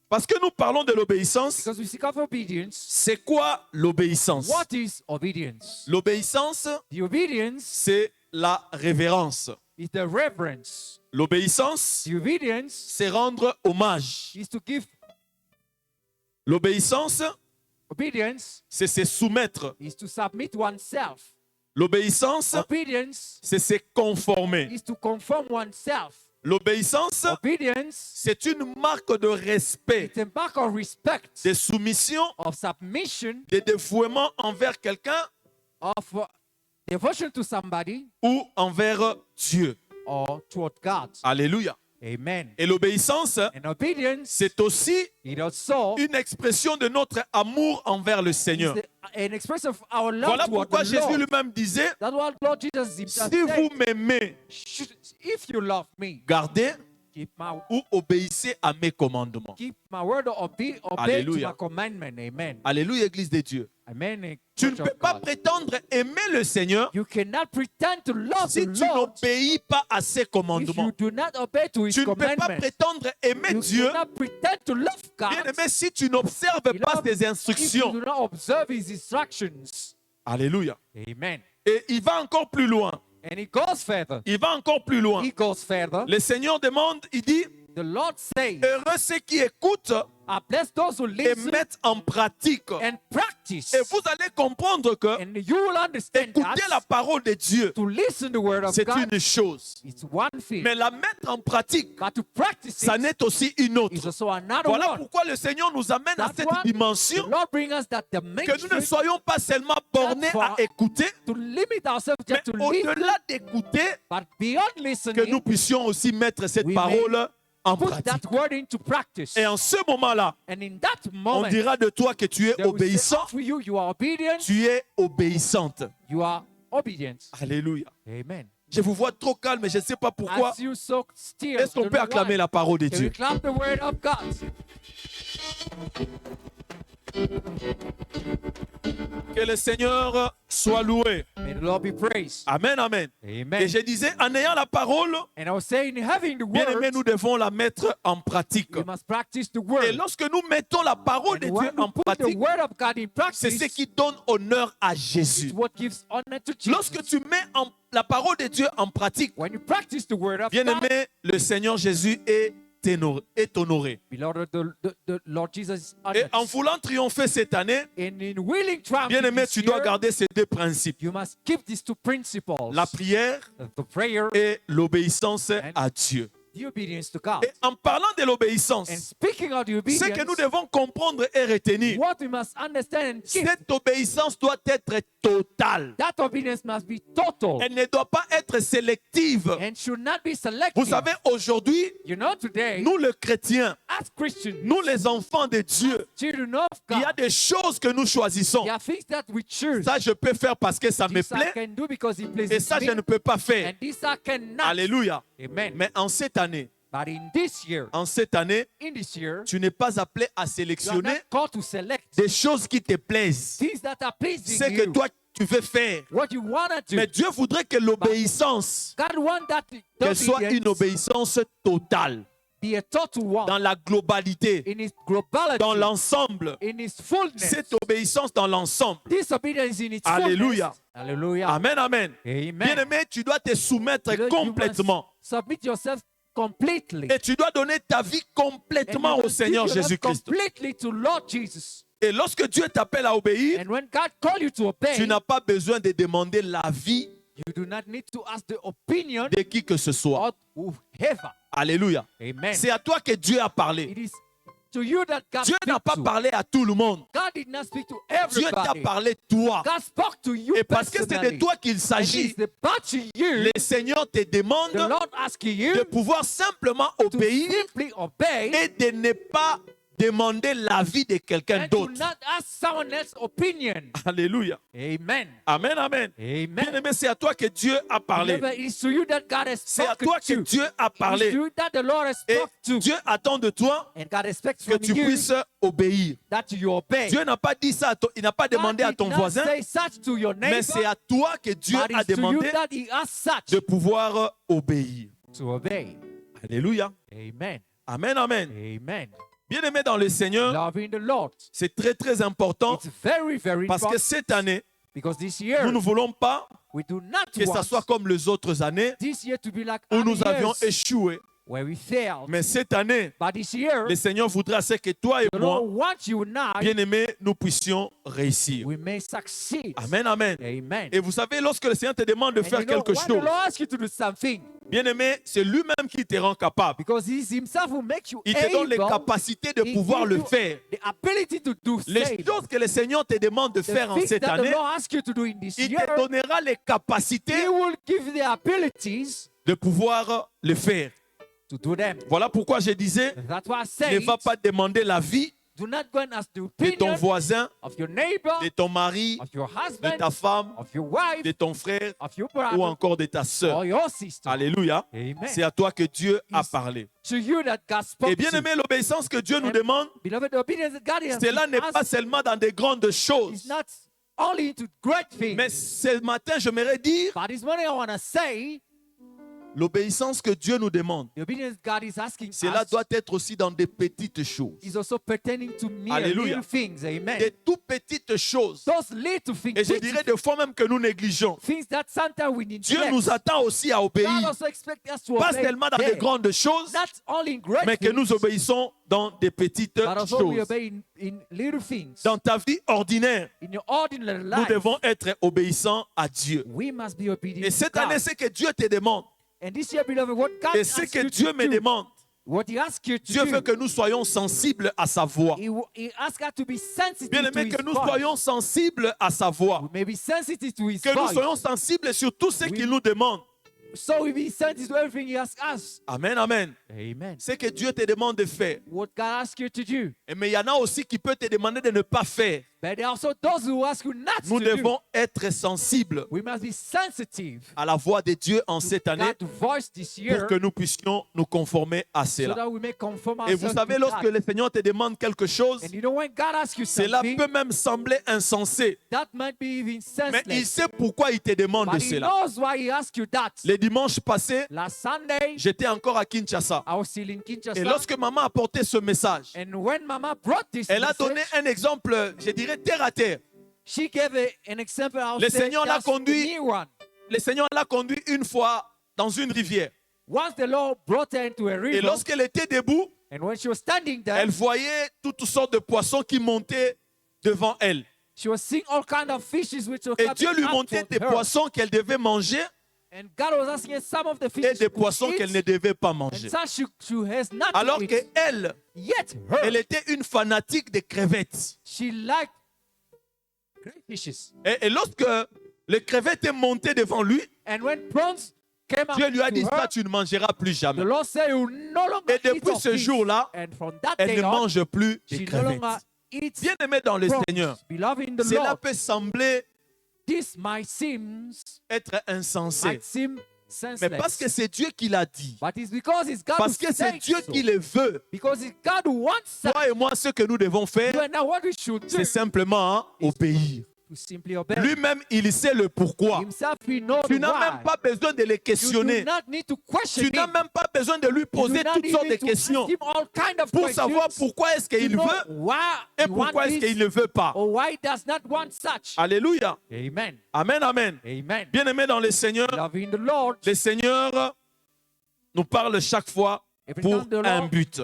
parce que nous parlons de l'obéissance, Because we seek of obedience. c'est quoi l'obéissance? What is obedience? L'obéissance, The obedience c'est la révérence. is the reverence. L'obéissance, The obedience c'est rendre hommage. is to give. L'obéissance, Obedience c'est se soumettre. is to submit oneself. L'obéissance, Obedience c'est se conformer. is to conform oneself. L'obéissance, Obedience c'est une marque de respect, is a mark of respect, de soumission, of submission, de dévouement envers quelqu'un of devotion to somebody ou envers Dieu. or toward God. Alléluia. Amen. Et l'obéissance, And obedience c'est aussi is also une expression de notre amour envers le Seigneur. an expression of our love Voilà toward pourquoi the Jésus Lord. lui-même disait, That's what Lord Jesus himself si vous said. m'aimez, If you love me, gardez keep my ou obéissez à mes commandements. word, obey to Alléluia. my commandment. Amen. Alléluia, Église de Dieu. Amen. Tu ne Church peux of pas God. prétendre aimer le Seigneur You cannot pretend to love si the tu Lord n'obéis pas à ses if commandements. you do not obey to His Tu ne peux pas commandments. prétendre aimer You Dieu, cannot pretend to love God bien aimé, si tu n'observes pas ses if you instructions. do not observe His instructions. Alléluia. Amen. Et il va encore plus loin. And He goes further. Il va encore plus loin. He goes further. Le Seigneur demande, il dit, The Lord says, heureux ceux qui écoutent bless those who et listen mettent en pratique. and practice. Et vous allez comprendre que And you will understand écouter la that parole de Dieu, to listen the word of c'est God une chose. is one thing, Mais la mettre en pratique, but to practice ça it n'est aussi une is autre. also another Voilà one. pourquoi le Seigneur nous amène à That's cette why the dimension Lord bring us that que nous ne dimension soyons pas seulement bornés for- à écouter, to limit ourselves mais just to listen, au-delà d'écouter, but beyond que nous listening, puissions aussi mettre cette We may parole en put pratique. that word into practice. Et en ce moment-là, And in that on moment, dira de toi que tu es they will say, obéissant, for you, you are obedient, tu es obéissante. you are obedient. Alléluia. Amen. Je vous vois trop calme, mais je ne sais pas pourquoi. As you so still, Est-ce qu'on peut acclamer la parole de Can we Dieu? clap the word of God? Que le Seigneur soit loué. May the Lord be praised. Amen, amen. Amen. Et je disais, en ayant la parole, And I was saying, having the bien aimé, word, nous devons la mettre en pratique. we must practice the Et word. lorsque nous mettons la parole de And Dieu when we en put the pratique, word of God in c'est practice, ce qui donne honneur à it's Jésus. what gives honor to Jesus. Lorsque tu mets la parole de Dieu en pratique, When you practice the word of bien God, aimé, le Seigneur Jésus est honoré. beloved, the Lord Jesus is Et honored. en voulant triompher cette année, And in willing triumph bien aimé, this tu dois year, garder ces deux principes. you must keep these two principles. La prière The prayer et l'obéissance à Dieu. the obedience to God. Et en parlant de l'obéissance, And speaking of the ce obedience, que nous devons comprendre et retenir, what we must understand and keep, cette obéissance doit être totale. that obedience must be total Elle ne doit pas être sélective. and should not be selective. Vous savez, aujourd'hui, You know, today, nous les chrétiens, as Christians, nous les enfants de Dieu, children of il y a God, des choses que nous choisissons. there are things that we choose. Ça, je peux faire parce que ça me This I plaît. can do because it pleases Et ça, je me, ne peux pas faire. and this I cannot. Alléluia. Amen. Mais en cette année, But in this year, tu n'es pas appelé à you are sélectionner not called to select des choses qui te plaisent. things that are pleasing C'est que you. toi, tu veux faire. What you want to do. Mais Dieu voudrait que l'obéissance, God wants that qu'elle soit une obéissance totale, be a total one dans la globalité, in its globality, dans l'ensemble. in its fullness. Cette obéissance dans l'ensemble. This obedience in its Alléluia. fullness. Hallelujah. Amen, amen. Amen. Bien-aimé, tu dois te soumettre You complètement. must submit yourself completely. Et tu dois donner ta vie And complètement you au must Seigneur give yourself Jésus-Christ. completely to Lord Jesus. Et lorsque Dieu t'appelle à obéir, And when God calls you to obey, tu n'as pas besoin de demander l'avis You do not need to ask the opinion de qui que ce soit. of whoever. Alléluia. Amen. C'est à toi que Dieu a parlé. It is to you that God Dieu n'a speaks pas to. parlé à tout le monde. God did not speak to Dieu t'a everybody. parlé toi. God spoke to you Et parce que c'est de personally. toi qu'il And s'agit, it's about you. le Seigneur te demande The Lord asks you de pouvoir simplement to obéir simply obey et de ne pas demander l'avis de quelqu'un and to d'autre. not ask someone else's opinion. Alléluia. Amen. Amen, amen. Amen. Bien-aimé, c'est à toi que Dieu a parlé. Beloved, it's to you that God has C'est à spoken toi que to. Dieu a It's to parlé. you that the Lord has Et spoken to. Dieu attend de toi And God expects que from tu you puisses obéir. that you obey. Dieu n'a pas dit ça, il n'a pas God demandé à did ton not voisin, say such to your mais neighbor, c'est à toi que Dieu but a it's to you demandé that He asked such de pouvoir obéir. to obey. Alléluia. Amen. Amen, amen. Amen. Bien-aimé dans le Seigneur, Loving the Lord. c'est très très important It's very, very parce que important cette année, because this year nous ne voulons pas we do not que ça want soit comme les autres années this year to be like où other nous avions years échoué. where we failed. Mais cette année, But this year, le Seigneur voudra c'est que toi et the moi, Lord wants you and I, bien-aimés, nous puissions réussir. we may succeed. Amen, amen. Amen. Et vous savez, lorsque le Seigneur te demande de And faire you know, quelque when chose, the Lord asks you to do something, bien-aimé, c'est lui-même qui te rend capable. because He Himself will make you Il te donne les able, capacités de He pouvoir gives le you faire. the ability to do Les same. choses que le Seigneur te demande de The faire en things cette that the année, Lord asks you to do in this il year, te donnera les capacités He will give you the abilities de pouvoir le faire. to do them. Voilà pourquoi je disais, That's why I ne say, va pas demander l'avis do not go and ask the de ton opinion voisin, of your neighbor, de ton mari, of your de husband, ta femme, of your wife, de ton frère of your ou brother, encore de ta sœur. or your sister. Alléluia. Amen. C'est à toi que Dieu a It's parlé. To you that God spoke Et bien to. aimé, l'obéissance que Dieu nous And demande, Beloved, the obedience that God has cela n'est given pas us seulement dans des grandes is choses. not only into great things. Mais ce matin, j'aimerais dire, But this morning I want to say, l'obéissance que Dieu nous demande, the obedience God is asking cela us doit être aussi dans des petites choses. is also pertaining to mere Alléluia. little things. Amen. Des tout petites choses. Those little things, Et je dirais des fois même que nous négligeons. things that sometimes we Dieu neglect. nous attend aussi à God obéir. also expects us to Pas obey seulement dans des there. grandes choses, Not only in great mais que things, nous obéissons dans des petites but also we choses. obey in little things. Dans ta vie ordinaire, In your ordinary nous life, devons être obéissants à Dieu. we must be obedient Et to cette God. année, c'est que Dieu te demande. And this year, beloved, what God Et c'est asks que you Dieu to me do, demande. what He asks you to Dieu do, veut que nous soyons sensibles à sa voix. He asks us to be sensitive Bien to aimé, His que nous voice. soyons sensibles à sa voix. We may be sensitive to His Que nous voice. soyons sensibles sur tout ce Oui. qu'il nous demande. So we be sensitive to everything He asks us. Amen, amen. Amen. C'est que Dieu te demande de faire. What God asks you to do. Mais il y en a aussi qui peut te demander de ne pas faire. But there are also those who ask you not Nous to do. devons être sensibles We must be sensitive à la voix de Dieu en cette to année God's voice this year pour que nous puissions nous conformer à so cela. that we may conform Et vous ourselves savez, to lorsque God. le Seigneur te demande quelque chose, And you know when God asks you cela something, peut même sembler insensé. that might be even Mais il senseless. sait pourquoi il te demande de But He cela. knows why He asks you that. Les dimanches passés, Last Sunday, j'étais encore à Kinshasa. I was still in Kinshasa. Et lorsque maman a porté ce message, And when Mama brought this elle a message, donné un exemple, je dirais, terre à terre. she gave an example. I would Le say Seigneur l'a just conduit. a new one. Le Seigneur l'a conduit une fois dans une rivière. Once the Lord brought her into a Et river, lorsqu'elle était debout, and when she was standing there, elle voyait toutes sortes de poissons qui montaient devant elle. she was seeing all kinds of fishes which were Et coming Dieu lui up montait toward des her. poissons qu'elle devait manger And God was asking her some of the et fishes des she could poissons eat, qu'elle ne devait pas and manger. some she has not to Alors eat. qu'elle, Yet her, elle était une fanatique des crevettes. she liked great fishes. Et lorsque les crevettes est monté devant lui, And when prawns came up Dieu lui a dit, to ça her, tu ne mangeras plus the jamais. Lord said, "You will no longer Et eat depuis of ce these." jour-là, And from that elle day ne on, mange plus she de no crevettes. longer eats Bien aimé dans le prawns. Seigneur, Beloved in the cela Lord, peut sembler this might être insensé. seem Mais senseless. parce que c'est Dieu qui l'a dit. But it's because it's God Parce who que c'est says Dieu so. qui le veut. Because it's God who wants us. Toi et moi, ce que nous devons You faire, and now what we should do c'est simplement obéir. to simply obey. Lui-même, il sait le pourquoi. Himself, he knows Tu n'as why. même pas besoin de le You do questionner. not need to question Tu n'as him. même pas besoin de lui You do poser not toutes sortes even de to questions ask him all kind of pour questions savoir pourquoi est-ce to qu'il know veut why et he wants pourquoi est-ce this qu'il ne veut pas. or why he does not want such. Alléluia. Amen. Amen, amen. Amen. Bien-aimé dans le Seigneur, Loving the Lord, le Seigneur nous parle chaque fois every pour time the un Lord but.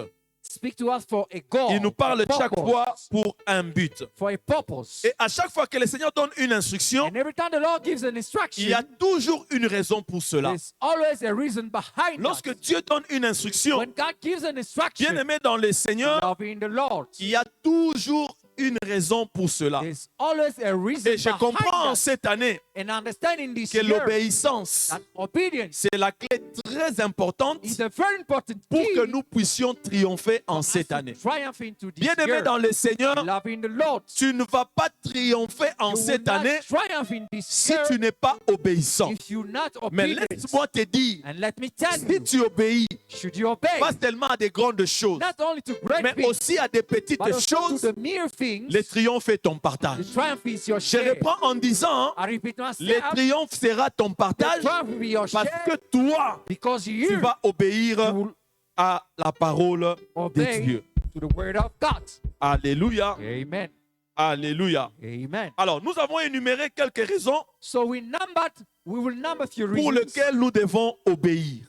speaks to us for a goal, Il nous parle a chaque purpose, fois pour un but. for a purpose. Et à chaque fois que le Seigneur donne une instruction, And every time the Lord gives an instruction, il y a toujours une raison pour cela. there's always a reason behind Lorsque that. Dieu donne une instruction, When God gives an instruction, bien-aimé dans le Seigneur, loving the Lord, il y a toujours une raison pour cela. there's always a reason Et je comprends en behind that. cette année And understanding this que year, l'obéissance, that obedience c'est la clé très importante is a very important pour key que nous puissions triompher en for us cette to année. triumph into this Bien-aimé year. dans le Seigneur, Loving the Lord, tu ne vas pas triompher en you will cette not année triumph in this si year tu n'es pas obéissant. if you're not Mais obedient. laisse-moi te dire, And let me tell si you, tu obéis, should you obey, pas seulement à des grandes choses, not only to great mais things, aussi à des petites but also to choses, the mere things, le triomphe est ton the partage. triumph is your Je share. reprends en disant, I repeat le myself, triomphe sera ton the partage triumph will be your parce share que toi, because tu you vas obéir will à la parole de obey Dieu. to the word of God. Alléluia, Amen. alléluia. Amen. Alors, nous avons énuméré quelques raisons So we will number few pour reasons lesquelles nous devons obéir.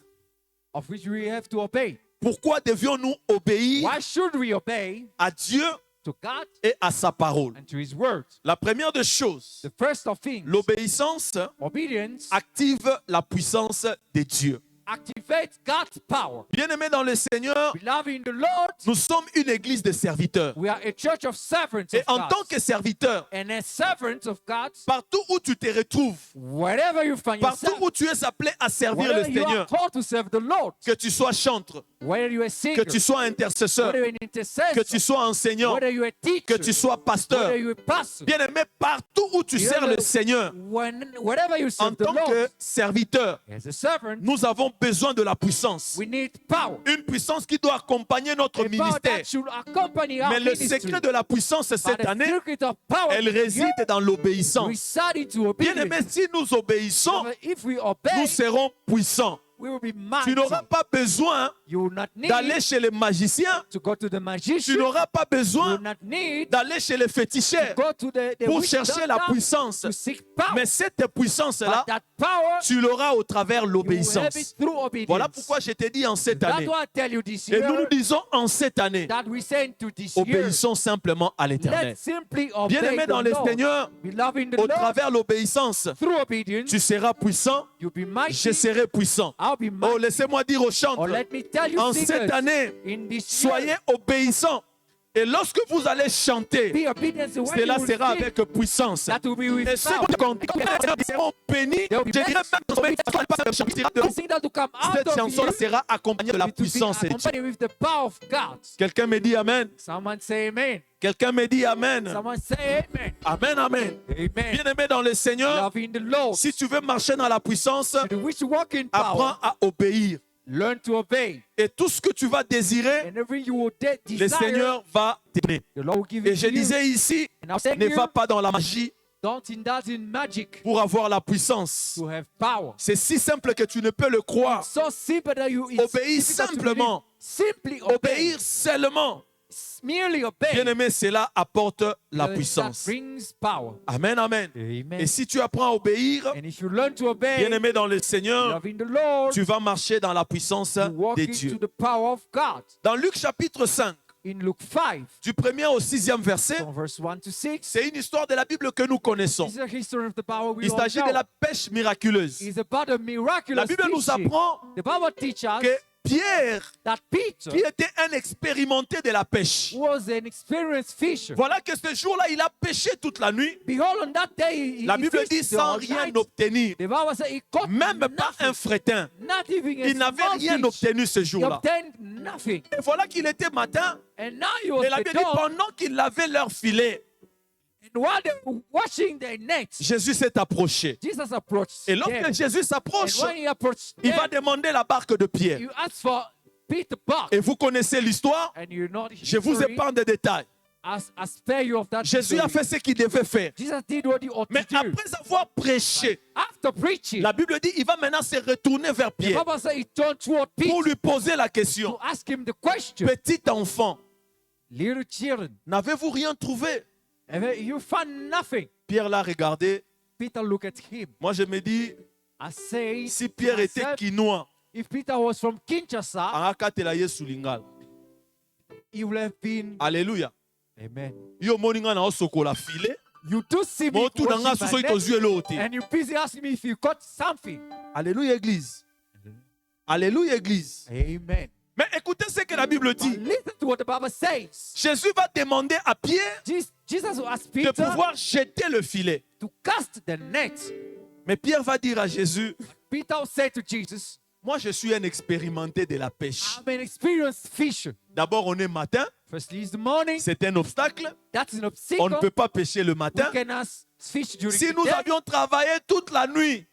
of which we have to obey. Pourquoi devions-nous obéir Why should we obey à Dieu to God et à sa parole? and to His word? La première des choses, The first of things, l'obéissance obedience active la puissance de Dieu. activates God's power. Bien-aimés dans le Seigneur, Beloved in the Lord, nous sommes une église de serviteurs. we are a church of servants Et of en God. tant que serviteur, And as servants of God, partout où tu te retrouves, wherever you find partout yourself, où tu es appelé à servir le whether you are Seigneur, called to serve the Lord, que tu sois chantre, whether you are a que singer, tu sois intercesseur, whether you're an intercessor, que tu sois enseignant, whether you're a teacher, que tu sois pasteur. whether you're a pastor, Bien-aimé, partout où tu sers le Seigneur, wherever you en serve the tant que Lord, serviteur, as a servant, nous avons besoin de la puissance. we need power. Une puissance qui doit accompagner notre A power ministère. that should accompany our Mais le ministry. secret de la puissance But cette the année, secret of power elle réside dans l'obéissance. reside into obedience. Bien-aimé, si nous obéissons, If we nous obey, serons puissants. we will be Tu mighty. n'auras pas besoin You will not need d'aller chez les magiciens. to go to the Tu magician. n'auras pas You besoin will not need d'aller chez les féticheurs to go to the pour witch chercher la doctor puissance. to seek power. Mais cette puissance-là, But that power, tu l'auras au travers you will have l'obéissance. it through obedience. Voilà pourquoi je t'ai dit en cette That's année. why I tell you this Et nous nous year disons en cette année, that we say into this year, obéissons simplement à l'Éternel. let's simply obey Bien-aimé the dans le Lord. Seigneur, Beloved in the au Lord, travers l'obéissance, through obedience, tu seras puissant, you'll be mighty. je serai puissant. I'll be Oh, mighty. laissez-moi dire aux chantres, Or let me tell you, en singers, cette année, in this soyez year, obéissants. Et lorsque vous allez chanter, be obedient to what cela you will sera sing. avec puissance. That will be with Et ceux power. qui seront bénis, je dirais même Sing that to come out cette of chanson you, sera accompagnée de la it will be puissance de Dieu. accompanied with the power of God. Quelqu'un me dit Amen. Someone say amen. Quelqu'un me dit Amen. Someone say amen. Amen, Amen. Amen. Bien-aimé dans le Seigneur, Love in the Lord. si tu veux marcher dans la puissance, If you wish to walk in apprends power, à obéir. learn to obey. Et tout ce que tu vas désirer, And every you will le desire, Seigneur va te donner. the Lord will give Et it je to you. disais ici, And I was saying ne here, va pas dans la magie don't indulge in magic pour avoir la puissance. to have power. C'est si simple que tu ne peux le croire. So simple that you Obéis it's difficult to simplement. believe. Simply obey. Obéir seulement. Merely obey. Bien-aimé, cela apporte la Because puissance. That brings power. Amen, amen. Amen. Et si tu apprends à obéir, And if you learn to obey, bien-aimé dans le Seigneur, loving the Lord, tu vas marcher dans la puissance you walk de into Dieu. the power of God. Dans Luc chapitre 5, In Luke 5, du 1er au 6e verset, from verse 1 to 6, c'est une histoire de la Bible que nous connaissons. this is a history of the power we Il all s'agit know. de la pêche miraculeuse. It's about a miraculous La Bible nous fishing. apprend The Bible teaches us que Pierre, that Peter qui était un expérimenté de la pêche, was an experienced fisher. voilà que ce jour-là, il a pêché toute la nuit. Behold, on that day, he La Bible fished dit the sans whole rien night. obtenir, The Bible says he caught même pas nothing, un fretin. not even a Il n'avait small rien fish. obtenu ce He jour-là. obtained nothing. Et voilà qu'il était matin, And now he was et la the Bible dit dog, pendant qu'ils lavaient leur filet, and while they were washing their nets, Jésus s'est approché. Jesus approached Et lorsque them. Jésus And s'approche, when he approached il them, va demander la barque de Pierre. you ask for Peter back. Et vous connaissez l'histoire, And you know the je vous history. épargne des détails. I spare you of that Jésus a history. fait ce qu'il devait faire. Jesus did what he ought Mais to do. après avoir prêché, After preaching, la Bible dit il va maintenant se retourner vers the Pierre Bible says he turned toward Peter pour lui poser la to question. ask him the question. Petit enfant, Little children, n'avez-vous rien trouvé? you found nothing. Pierre l'a regardé. Peter looked at him. Moi, je me dis, I say, si Pierre était quinois, if Peter was from Kinshasa, akatela ye soulingal. you will have been. Alléluia. Amen. Yo moninga na osokola filet. You do see me Motu na nga washing suso my ito neck, zue lote. and you busy asking me if you got something. Alléluia église. Alléluia église. Amen. Mais écoutez ce que la Bible But dit. listen to what the Bible says. Jésus va demander à Pierre Jesus will ask de Peter pouvoir jeter le filet. to cast the net. Mais Pierre va dire à Jésus, Peter will say to Jesus, moi je suis un expérimenté de la pêche. I'm an experienced fisher. D'abord on est matin, Firstly, it's the morning. c'est un obstacle. That's an On obstacle. ne peut pas pêcher le We matin. cannot fish during Si the nous day. avions travaillé toute la nuit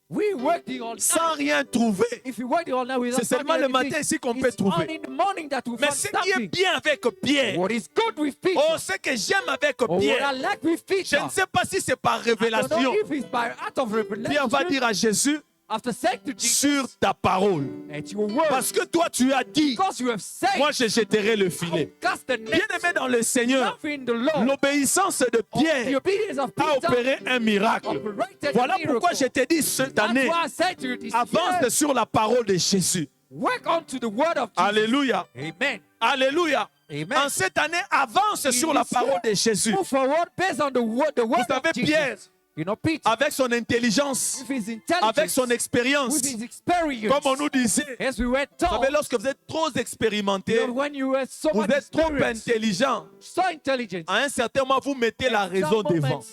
We working all sans night. rien trouver, If you work all night without c'est seulement le finding matin anything, ici qu'on peut it's only trouver. in the morning that we Mais find ce qui est something. bien avec Pierre, What is good with Peter, oh, ce que j'aime avec or what I Pierre, like with je Peter, ne sais pas si c'est par I don't know révélation. if it's by out of Pierre va revelation, dire à Jésus, after saying to Jesus, sur ta parole. at your word, Parce que toi tu as dit, because you have said, moi je jeterai le filet. cast the net, Bien-aimé dans le Seigneur, love in the Lord, l'obéissance de the Pierre obedience of a Peter, opéré un miracle. operated Voilà a miracle. pourquoi je t'ai dit cette That's année, why I said to you this avance year, sur la parole de Jésus. work on to the word of Jesus. Alléluia. Amen. Alléluia. Amen. En cette année, avance sur la parole de Jésus. Move forward based on the word Vous of savez, Jesus. Pierre, You know, Peter, avec son intelligence, with his intelligence, avec son expérience, with his experience, comme on nous disait, as we were vous told, savez, lorsque vous êtes trop expérimenté, you know, when you were so vous much êtes trop experienced, intelligent, so intelligent, à un certain moment, vous mettez la at raison some devant. moments,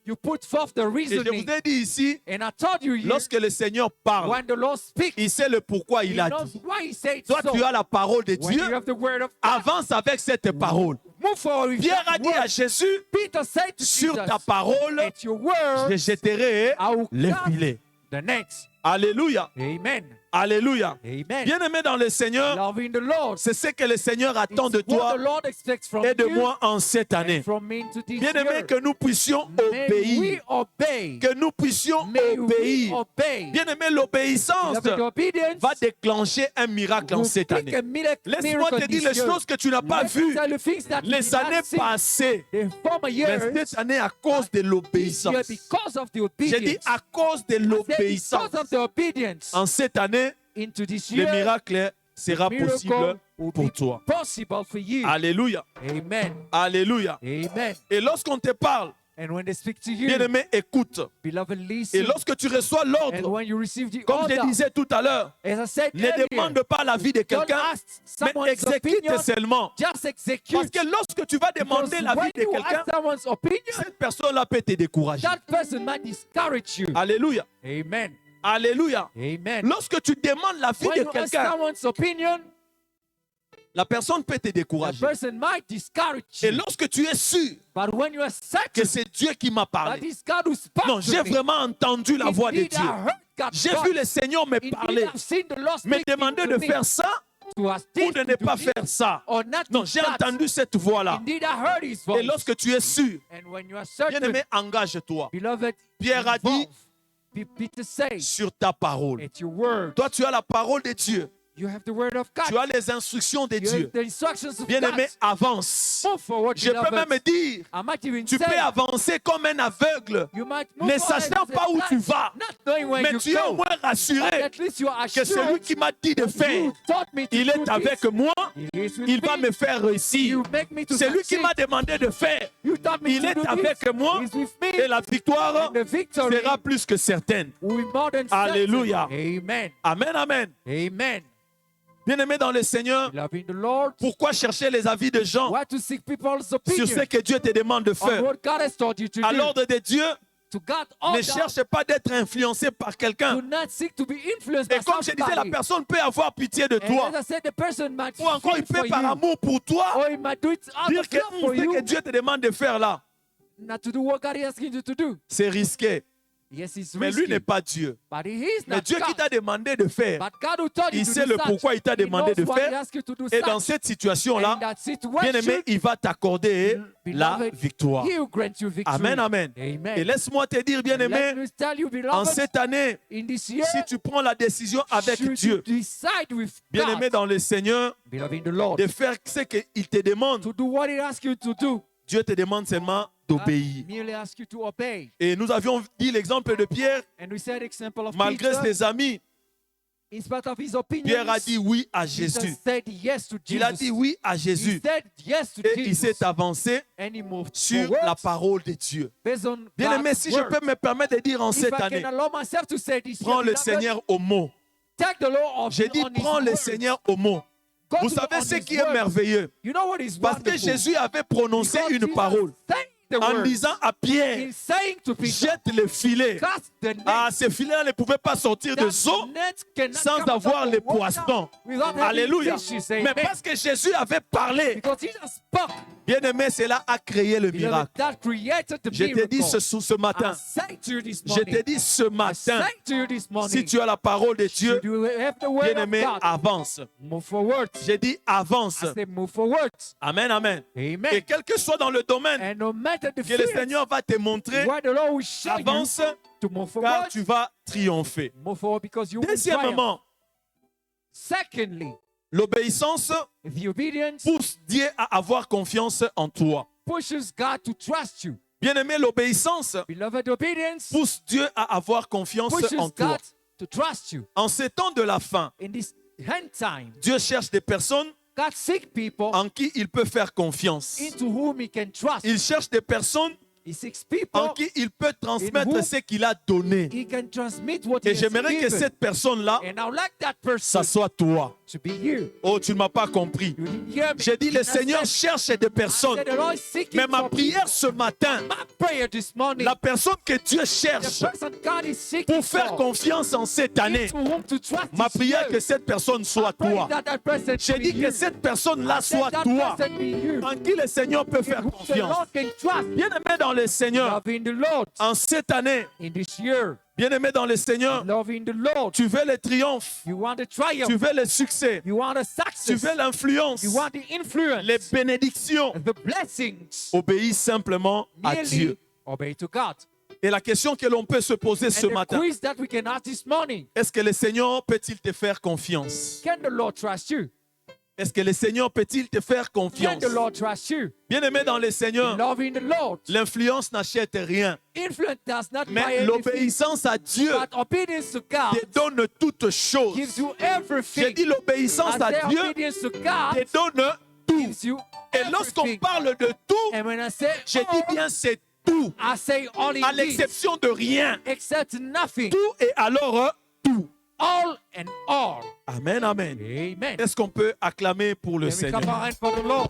you put forth the Et je reasoning. vous ai dit ici, And I told you here, lorsque le Seigneur parle, when the Lord speaks, il sait le pourquoi He il a knows dit. why He said Toi, so. tu as la parole de When you Dieu, have the word of God, avance avec cette parole. move forward with Pierre that a dit à word. Jésus, Peter said to sur Jesus, ta parole, at your word, je jeterai I will les cast filets. the net. Alléluia. Amen. Alléluia. Amen. Bien-aimé dans le Seigneur, Loving the Lord. c'est ce que le Seigneur attend de It's what toi the Lord expects from et de you moi en cette and année. from me to this Bien-aimé, year. que nous puissions May we obéir. obey. Que nous puissions May we obéir. obey. Bien-aimé, l'obéissance Beloved, obedience va déclencher un miracle en will cette bring année. a Laisse-moi te dire les choses que tu n'as pas Let me vues tell you things that you les did not années see. passées. The former Mais years, cette année, à cause de this year, l'obéissance. because of the J'ai dit obedience, à cause de I said l'obéissance. because of the obedience En cette année, into this le year, miracle sera possible miracle will pour be toi. possible for you. Alléluia. Amen. Alléluia. Amen. Et lorsqu'on te parle, And when they speak to you, bien-aimé, écoute. beloved, Et listen. lorsque tu reçois And l'ordre, when you receive the comme je order, disais tout à l'heure, as I said ne earlier, demande pas l'avis de don't quelqu'un, ask mais someone's exécute opinion, seulement. just execute. Parce que lorsque tu vas Because demander l'avis when de you quelqu'un, ask someone's opinion, cette personne-là peut te décourager. that person might discourage you. Alléluia. Amen. Alléluia. Amen. Lorsque tu demandes l'avis When de you ask quelqu'un, someone's opinion, la personne peut te that décourager. person might discourage Et you. lorsque tu es sûr But when you are que certain c'est Dieu qui m'a that parlé, it's God who spoke non, to j'ai me, vraiment entendu la voix de indeed, Dieu. I heard God's J'ai voice. vu le Seigneur me Indeed, parler, I've seen the Lord me speaking demander to de me faire ça to ask ou this, de ne to pas do this, faire ça. or not Non, to j'ai that. entendu cette voix-là. Indeed, I heard His Et voice. lorsque tu es sûr, And when you are certain, bien-aimé, engage-toi beloved, Pierre a dit, involve. Peter says, sur ta parole. at your word, Toi, tu as la parole de Dieu. you have the word of God. Tu as les instructions de You Dieu. have the instructions of Bien-aimé, God. avance. Move forward, Je peux beloved. même dire, I might even tu say, peux avancer comme un aveugle, you might move ne forward sachant as a pas où tu blind, vas. not knowing where Mais you tu es au go. moins But rassuré at least you are que celui assured qui m'a dit de that faire, you taught me to il do est avec this. moi, He is with il va me. me faire réussir. You make me to Celui qui succeed. m'a demandé de faire, You taught me il to est do avec this. moi He's with me. et la victoire And the victory sera plus que certaine. will be more than certain. Alléluia. Amen. Amen, amen. Amen. Bien-aimé dans le Seigneur, Loving the Lord. pourquoi chercher les avis de gens Why to seek people's sur opinion ce que Dieu te demande de on faire? what God has told you to À do? l'ordre de Dieu, To God, ne order. cherche pas d'être influencé par quelqu'un. Do not seek to be influenced Et by comme je disais, la somebody. personne peut avoir pitié de And toi. as I said, the person might Ou encore, il feel for peut par you, amour pour toi or he might do it out dire of que love for ce que you, Dieu te demande de faire là, not to do what God is asking you to do. c'est risqué. Yes, it's Mais lui risky, n'est pas Dieu. but he is Mais not Dieu qui God. t'a demandé de faire, But God who told you il to sait do le such. pourquoi il t'a He demandé de knows why he faire. asked you to do Et dans such. cette situation-là, In that bien-aimé, situation, il va t'accorder la beloved, victoire. he will grant you victory. Amen, amen. Amen. Et laisse-moi te dire, Let bien-aimé, me tell you, en beloved, cette année, in this year, si tu prends la décision avec should Dieu, you decide with bien-aimé God, dans le Seigneur, beloved in the Lord, de faire ce qu'il te demande, to do what he asks you to do, Dieu te demande seulement God d'obéir. merely asks you to obey. Et nous avions dit l'exemple de Pierre, And we said example of malgré Peter, ses amis, In spite of his opinions, Pierre a dit oui à Jesus Jésus. said yes to Il a Jesus. dit oui à He Jésus. said yes to Et il Jesus. s'est avancé And he moved sur forward la parole de Dieu. based on Bien-aimé, God's si je word. peux me permettre de dire en If cette I année, can allow myself to say this, prends year, le beloved, Seigneur au mot. take the Lord J'ai dit, on his prends le word. Seigneur au mot. Go Vous to savez on ce his qui est word. merveilleux? You know what is Parce que wonderful? Jésus avait prononcé Because une Jesus parole said the en word. disant à Pierre, He's saying to Peter, jette le filet. cast the net. Ah, ces filets ne pouvaient pas sortir de That eau net cannot sans come out avoir of les the water poissons. without having Alléluia. fishes. Mais Amen. parce que Jésus avait parlé, Because Jesus spoke, bien-aimé, cela a créé le beloved, miracle. that created the Je t'ai dit miracle. ce I matin, say to you this je morning, t'ai dit ce I matin, say to you this morning, si tu as la parole de Dieu, should you have the word of bien-aimé, God, avance. move forward. J'ai dit avance. I say move forward. Amen, amen. Et Amen. quel que soit dans le domaine And no matter the que le field, Seigneur va te montrer, where the Lord will show you avance, to move car forward, tu vas triompher. move forward because you will triumph. Deuxièmement, Secondly, l'obéissance the obedience pousse Dieu à avoir confiance en toi. pushes God to trust you. Bien-aimé, l'obéissance Beloved, obedience pousse Dieu à avoir confiance pushes en toi. God to trust you. En ces temps de la fin, In this end time, Dieu cherche des personnes God seeks people en qui il peut faire confiance. into whom he can trust. Il cherche des personnes He seeks en people qui il peut in whom transmettre ce qu'il a donné. he can transmit what he Et has j'aimerais que given. cette personne-là, And I would like that person ça soit toi. to be you. Oh, tu ne m'as pas compris. You didn't hear me. J'ai dit, le I Seigneur said- cherche des I personnes. said the Lord is seeking Mais ma for prière ce matin, people. My prayer this morning, la personne que Dieu the cherche person God is seeking pour faire for, confiance en cette année, into whom to trust ma is prière you. que cette personne soit I pray toi. that that person J'ai be dit you. que cette personne-là I said soit that toi, person be you. en qui le Seigneur peut In faire whom the confiance. Lord can trust. Bien-aimé dans le Seigneur, Love in the Lord en cette année, in this year. bien-aimé dans le Seigneur, Love in the Lord. tu veux le triomphe, You want the tu triumph. veux le succès, You want the tu success. veux l'influence, You want the influence. les bénédictions. The blessings. Obéis simplement à Merely Dieu. obey to God. Et la question que l'on peut se poser ce And the matin, quiz that we can ask this morning, est-ce que le Seigneur peut-il te faire confiance? can the Lord trust you? Est-ce que le Seigneur peut-il te faire Can confiance? the Lord trust you? Bien-aimé dans le Seigneur, Love in the Lord. l'influence n'achète rien. Influence does not buy Mais anything, l'obéissance à Dieu but obedience to God te donne toutes choses. gives you J'ai everything. dit l'obéissance I say à Dieu obedience to God te donne tout. gives you Et lorsqu'on everything. parle de tout, And when I say je dis all, bien c'est tout, I say all à indeed, l'exception de rien. except nothing. Tout et alors tout. All and all. Amen, amen. Amen. Est-ce qu'on peut acclamer pour le Can we clap Seigneur? our hands for the Lord?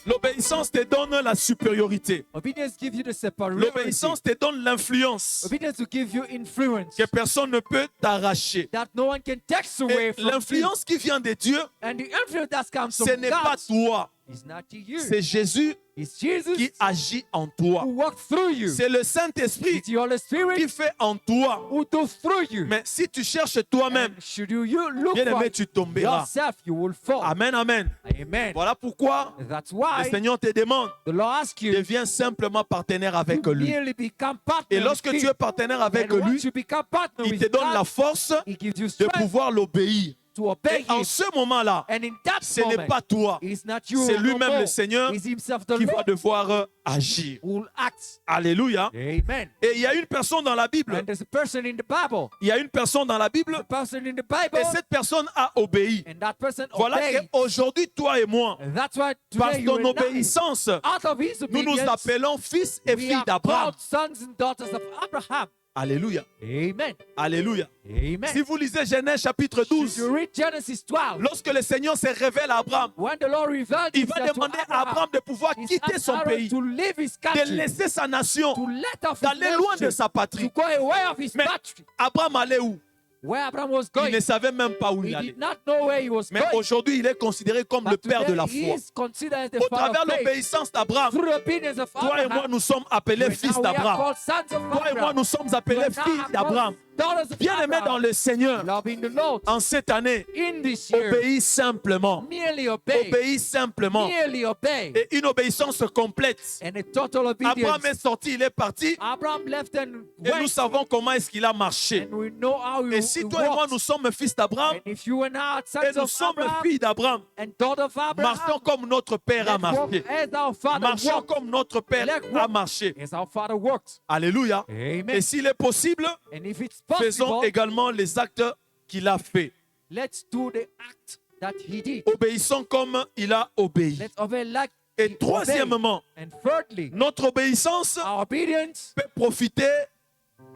L'obéissance te donne la supériorité. Obedience gives you the superiority. L'obéissance te donne l'influence Obedience will give you influence que personne ne peut t'arracher. that no one can take away Et from you. l'influence qui vient de Dieu, And the influence that comes ce from n'est pas God toi, is not you. c'est Jésus It's Jesus qui agit en toi. who works through you. C'est le Saint-Esprit It's the Holy qui Spirit fait en toi. who does through you. Mais si tu cherches toi-même, And should you look bien for aimé, tu tomberas. yourself, you will fall. Amen, amen. Amen. Voilà pourquoi That's le why Seigneur te demande, the Lord asks you deviens simplement partenaire avec to lui. merely become partner Et with lorsque him. tu es partenaire avec And once lui, you become partner il with te donne la God, force he gives you de strength pouvoir l'obéir. to obey Et en him. ce moment-là, And in that ce n'est moment, pas toi, it's not you c'est no lui-même more. le Seigneur It's himself the qui va Lord devoir agir. who will act. Alléluia. Amen. Et il y a une personne dans la Bible, And there's a person in the Bible. il y a une personne dans la Bible, A person in the Bible. et cette personne a obéi. And that person Voilà obeyed. qu'aujourd'hui, toi et moi, And that's why par today you ton and I, obéissance, out of his nous nous obedience, appelons fils et we filles are d'Abraham. called sons and daughters of Abraham. Alléluia. Amen. Alléluia. Amen. Si vous lisez Genèse chapitre If you 12, read Genesis 12, lorsque le Seigneur se révèle à Abraham, when the Lord revealed il va himself to demander à Abraham de pouvoir he quitter asked son Aaron pays, to leave his de country, laisser sa nation, to let off his d'aller loin de nation, sa to patrie. go away of his Mais country. Abraham allait où? Where Abraham was Il going, ne savait même pas où he il allait. did not know where he was Mais going. aujourd'hui, il est considéré comme le But père de la today, he foi. is considered as the Au father travers of de faith. l'obéissance d'Abraham, Through the obedience of toi et moi, Abraham, nous sommes appelés we fils now we are d'Abraham. called sons of Toi et moi, Abraham. nous sommes appelés We now filles are d'Abraham. called daughters of Bien-aimés dans Abraham, le Seigneur, loving the Lord, en cette année, in this year, obéis simplement. merely obey, Obéis simplement. merely obey, Et une obéissance complète. and a total Abraham obedience. est sorti, il est parti. Abraham left and Et nous went, savons comment est-ce qu'il a marché. and we know how Et he si toi et moi, walked. nous sommes fils d'Abraham, And if you and I are et sons nous of sommes Abraham filles d'Abraham, and daughters of Abraham, marchons comme notre Père a let's walk marché. as our Father Marchons walked, comme notre Père Let's a walk. marché. as our Father walked. Alléluia. Amen. Et s'il est possible, And if it's faisons possible, également les actes qu'il a fait. let's do the act that he did. Obéissons comme il a obéi. Let's obey like Et he obeyed. troisièmement, And thirdly, notre obéissance our obedience peut profiter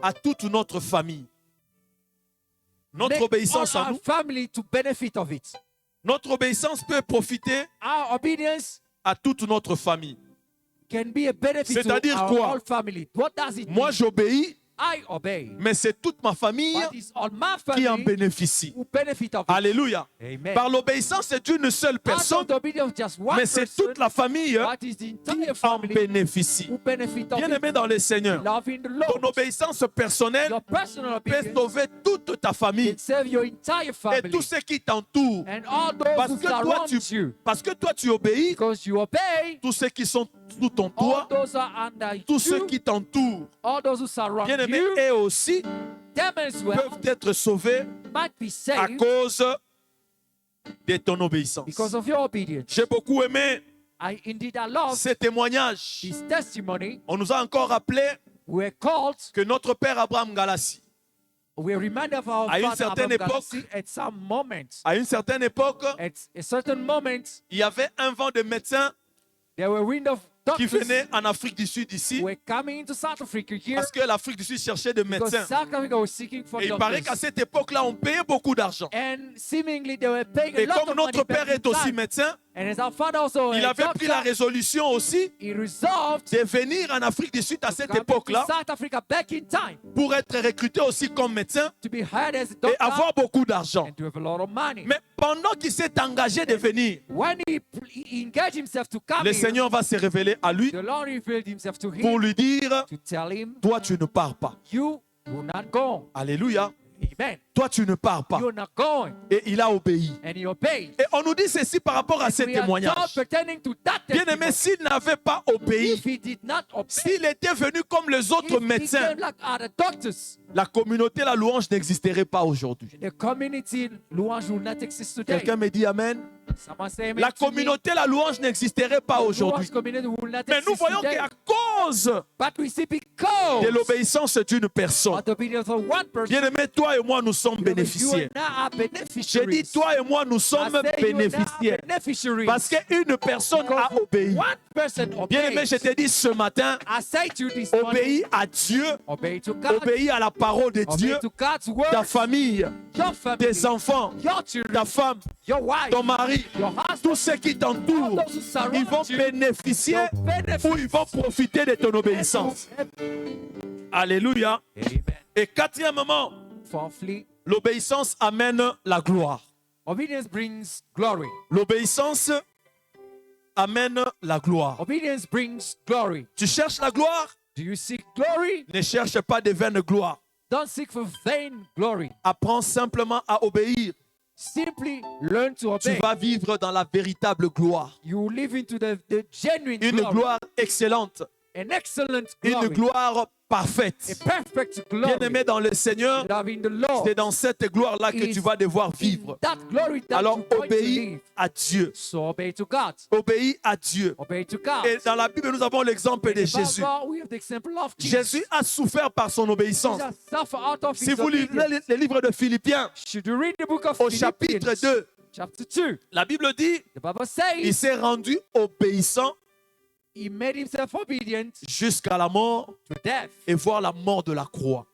à toute notre famille. Notre make obéissance all à our nous, family to benefit of it. notre obéissance peut profiter Our obedience à toute notre famille. can be a benefit to C'est-à-dire our quoi? whole family. What does it Moi, mean? j'obéis, I obey. mais c'est toute ma famille But it's all my qui en family bénéficie. who benefit of it. Alléluia. Amen. Par l'obéissance d'une seule Out personne, of the obedience of just one mais c'est person, toute la famille but it's the entire qui en family bénéficie. who benefit of Bien-aimé it. dans le Seigneur, Loving the ton Lord. obéissance personnelle Your personal peut obedience sauver toute ta famille can save your entire et family tous ceux qui t'entourent. and all those Parce who que toi, surround you. Parce que toi, tu obéis, Because you obey, tous ceux qui sont sous ton all toit, those are under tous ceux you, qui t'entourent, all those who surround bien-aimés, you, et aussi them as well peuvent être sauvés might be à saved cause de ton obéissance. because of your obedience. J'ai beaucoup aimé I love ces témoignages. this testimony. On nous a encore rappelé We're called, que notre père Abraham Galassi, we're reminded of our À une father certaine Abraham époque, Galassi at some moment. à une certaine époque, At a certain moment, il y avait un vent de médecins there were wind of qui doctors venait en Afrique du Sud ici, were coming into South Africa here parce que l'Afrique du Sud cherchait des because médecins. South Africa was seeking for Et il paraît doctors. qu'à cette époque-là, on payait beaucoup d'argent. And seemingly they were paying a Et lot comme of money notre back père in est aussi time. médecin, And as our father also il a avait pris la doctor, résolution aussi he resolved de venir en Afrique du Sud à to cette come to époque-là South Africa back in time pour être recruté aussi comme médecin to be hired as a et doctor avoir beaucoup d'argent. and to have a lot of money. Mais pendant qu'il s'est engagé de venir, When he engaged himself to come le here, Seigneur va se révéler à lui the Lord revealed himself to pour him lui dire, to tell him, toi tu ne pars pas. you will not go. Alléluia. Amen. Toi tu ne pars pas. You're not going. Et il a obéi. And he obeyed. Et on nous dit ceci par rapport à ces We are témoignages. told pertaining to that Bien aimé, testimony, s'il n'avait pas obéi, if he did not obey, s'il était venu comme les autres if he médecins, became like other doctors, la communauté, la louange n'existerait pas aujourd'hui. the community louange will not exist today. Quelqu'un me dit Amen. Someone say amen La to me. communauté, la louange n'existerait pas Louange aujourd'hui. community will not Mais nous exist voyons today. qu'à cause But we see because de l'obéissance d'une personne, of the obedience of one person, bien aimé, toi et moi, nous sommes you bénéficiaires. and I are J'ai beneficiaries. dit, toi et moi, nous I sommes say you and I are bénéficiaires. beneficiaries. Parce qu'une personne a Because obéi. one person Bien aimé, obeys. je te dis ce matin, I say to you this morning, obéis à Dieu, obey to God, obéis à la parole de obey Dieu, to God's word, ta famille, your family, tes enfants, your children, ta femme, your wife, ton mari, your husband, tous ceux qui all t'entourent, those who surround ils vont you, bénéficier will benefit. ou ils vont profiter de ton obéissance. Alléluia. Amen. Et quatrièmement, Fourthly, l'obéissance amène la gloire. obedience brings glory. L'obéissance amène la gloire. Obedience brings glory. Tu cherches la gloire? Do you seek glory? Ne cherche pas de vaine gloire. Don't seek for vain glory. Apprends simplement à obéir. Simply learn to Tu obey. vas vivre dans la véritable gloire. You live into the genuine Une glory. gloire excellente. An excellent Une glory. gloire A parfaite. perfect glory. Bien-aimé dans le Seigneur, Loving the Lord. c'est dans cette gloire-là que tu vas devoir vivre. That glory that Alors you're going to obéis live. à Dieu. So obey to God. Obéis à Dieu. Obey to God. Et dans la Bible, nous avons l'exemple de In the Jésus. Bible, we have the example of Jesus. Jésus a souffert par son obéissance. Jesus suffered out of Si his vous lisez obedience. le livre de Philippiens, Should you read the book of au Philippians, chapitre 2, chapter 2, la Bible dit, the Bible il says s'est rendu obéissant he made himself obedient jusqu'à la mort to death, et voir la mort de la croix.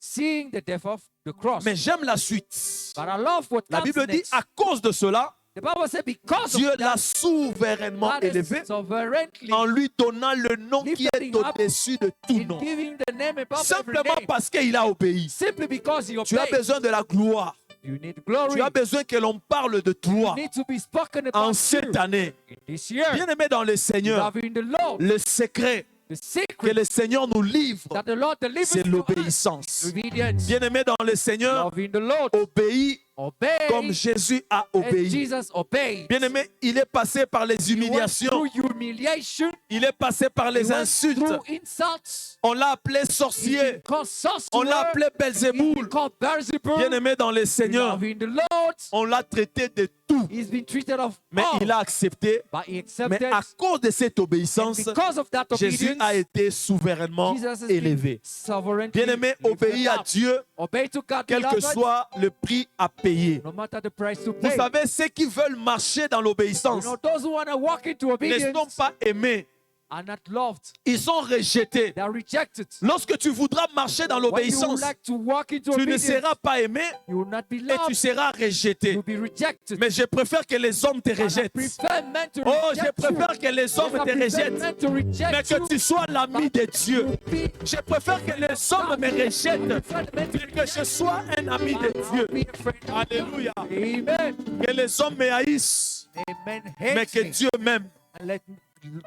seeing the death of the cross. Mais j'aime la suite. But I love what La comes Bible dit, next. à cause de cela, The Bible says because Dieu of l'a that, souverainement God élevé is sovereignly en lui donnant le nom qui est lifting up au-dessus de tout in nom. giving the name above every Simplement name. parce qu'il a obéi. Simply because he Tu as obeyed. besoin de la gloire. You need glory. Tu as besoin que l'on parle de toi You need to be spoken en about cette you année. in this year. Bien-aimé dans le Seigneur, Loving the Lord. le secret The secret que le Seigneur nous livre, that the Lord delivers c'est to us. l'obéissance. Obedience. Bien-aimé dans le Seigneur, Loving the Lord. obéis Obey. comme Jésus a As obéi. Jesus obeyed. Bien-aimé, il est passé par les He went humiliations, through humiliation. il est passé par He les went insultes. through insults. On l'a appelé He sorcier, been called on l'a sorcerer. appelé He Belzéboul. been called Beelzebub. Bien-aimé dans le Seigneur, Loving the Lord. on l'a traité de tout, He's been treated of mais all. il a accepté. But he Mais accepted. à cause de cette And obéissance, because of that Jésus obedience, a été souverainement Jesus has élevé. been sovereignly Bien-aimé, lifted obéis à up. Dieu, Obey to God, quel que beloved, soit le prix à payer. no matter the price to Vous pay. savez, ceux qui veulent marcher dans You l'obéissance know, those who want to walk into ne sont obedience pas aimés, are not loved. ils sont rejetés. They are rejected. Lorsque tu voudras marcher dans When you would l'obéissance, like to walk into tu ne obedience, seras pas aimé you will not be et tu loved. seras rejeté. You will be rejected. Mais je préfère que les hommes te And I rejettent. prefer men to Oh, je reject you. préfère que les hommes I te prefer rejettent, men to reject mais que you. tu sois l'ami de Dieu. You be- Je préfère que les hommes me rejettent, prefer men to que je sois un ami de Dieu. be a friend of Alléluia. God. Amen. Que les hommes me haïssent, Amen. mais Hate que me. Dieu m'aime. And let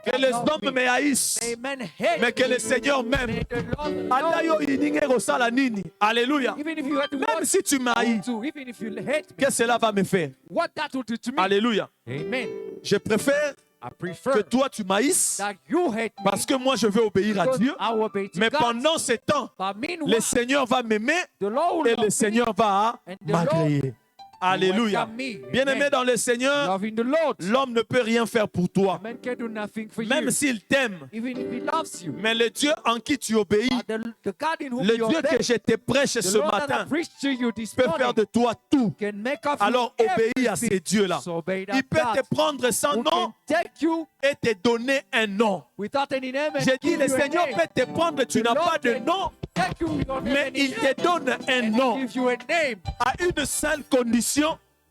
Que les love hommes me. me haïssent, Amen. Hate mais que me. le Seigneur m'aime. May the Lord Ata love yo ininge kosala nini? Alléluia. you. Even if you had to Même want si tu m'haïs, to, even if you hate me, qu'est-ce que cela va me faire? what that will do to me. Alléluia. Amen. Je préfère I que prefer toi tu m'haïsses that you hate me parce que moi je veux obéir à because Dieu. I will obey to Mais God. pendant ce temps, But le meanwhile, Seigneur va m'aimer the Lord will et love le me, Seigneur va and the m'agréer. Alléluia. welcome me. Bien-aimé Amen. dans le Seigneur, Loving the Lord. l'homme ne peut rien faire pour toi, Man can do nothing for même you, s'il t'aime. even if he loves you. Mais le Dieu en qui tu obéis, But the God in whom le you Dieu obey, que je te prêche the ce Lord that I matin, preach to you this peut morning, faire de toi tout. can make of Alors you obéis à ces everything. dieux-là. So obey that Il peut God te prendre sans who nom can take you et te donner un nom. without any name and J'ai dit, give le you a Seigneur name. peut te prendre, tu The n'as Lord pas de can nom, take you without mais any il name te donne un and nom give you a name. à une seule condition,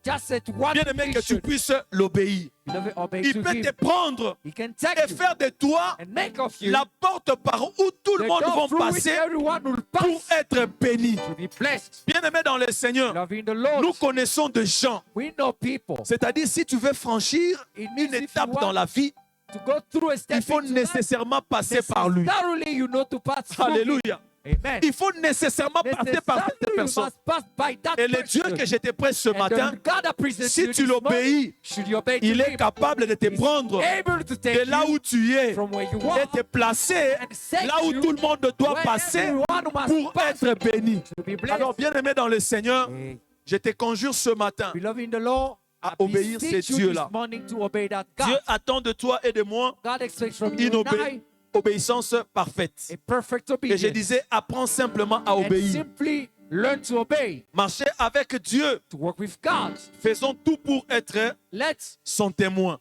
Just at one bien aimé, que tu condition. puisses l'obéir. Beloved, obey Il to peut him. te prendre He can et take you faire de toi and make of you la porte par où tout le the monde door va through which passer everyone will pour pass être béni. to be blessed. Bien aimé dans le Seigneur, Loving the Lord. nous connaissons des gens. We know people. C'est-à-dire, si tu veux franchir It means une if you étape want dans la vie, to go through a step il faut into life, nécessairement passer par lui. necessarily you know to pass through him. Alléluia. Amen. Il faut nécessairement passer par cette Necessarily you personne. must pass by that Et le Dieu person. que je te prêche ce And matin, the God that presents si you tu this l'obéis, morning, should you obey to il est him, capable de te is prendre able to take de là you où tu es from where you et are te placer and set là où you tout le monde doit where passer everyone must pour pass être béni. to be blessed. Alors, bien aimé dans le Seigneur, Hey, je te conjure ce matin, beloved in the Lord, à I obéir ces beseech you dieux-là. this morning to obey that God. Dieu attend de toi et de moi God expects from you une and I obéissance parfaite. a perfect Et obedience. je disais, apprends simplement à And obéir. simply learn to obey, Marcher avec Dieu. to work with God. Faisons tout pour être Let's son témoin.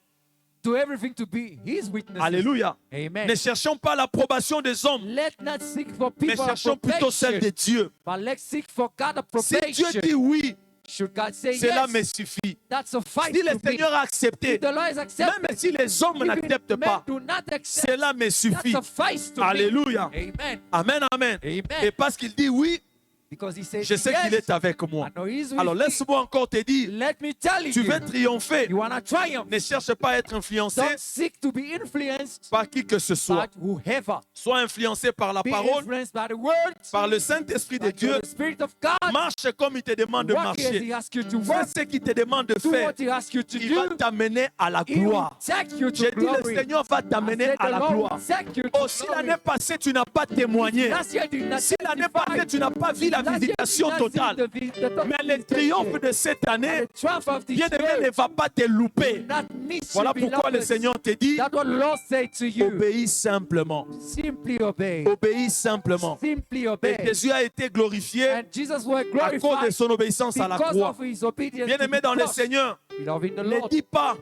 do everything to be His witnesses. Alléluia. Amen. Ne cherchons pas l'approbation des hommes, Let's not seek for mais people's cherchons plutôt celle de approbation, Dieu. but let's seek for God's Si Dieu approbation. dit oui, Should God say cela yes, me suffit. that suffice Si le to me. Seigneur a accepté, If the Lord is accepted, même si les hommes even n'acceptent men pas, do not accept, cela me that suffit. suffice to Alléluia. me. Amen. Amen, amen. Amen. Et parce qu'il dit oui, Because He says je sais yes, qu'il est avec moi. I know He's with Alors me. laisse-moi encore te dire, Let me tell tu you, veux triompher, you want to triumph. ne cherche pas à être influencé Don't seek to be influenced par qui que ce soit. by whoever. Sois influencé par la Be parole, influenced by the words, par le Saint-Esprit de by Dieu. the Spirit of God. Marche comme il te demande de Walk as marcher. He asks you to Fais walk. ce qu'il te demande de Do faire. what He asks you to Il va do. t'amener à la He will gloire. take you to J'ai dit, le glory. Seigneur va I t'amener said à the la Lord gloire. will take you to Oh, si glory. l'année passée, tu n'as pas témoigné. Last year did not Si l'année testify. passée, tu n'as pas vu la Last year visitation did not see totale. the total Mais le triomphe de cette année, the triumph of this bien-aimé, year ne va pas te louper. will not miss Voilà you, pourquoi le beloved. Seigneur te dit, That's what the Lord said to you. obéis simplement. Simply obey. Obéis simplement. Simply Et obey. Jésus a été glorifié And Jesus was à cause de glorified son obéissance à la because croix. of His obedience to Bien-aimé the dans le cross. Seigneur, Beloved in the ne Lord, dis pas,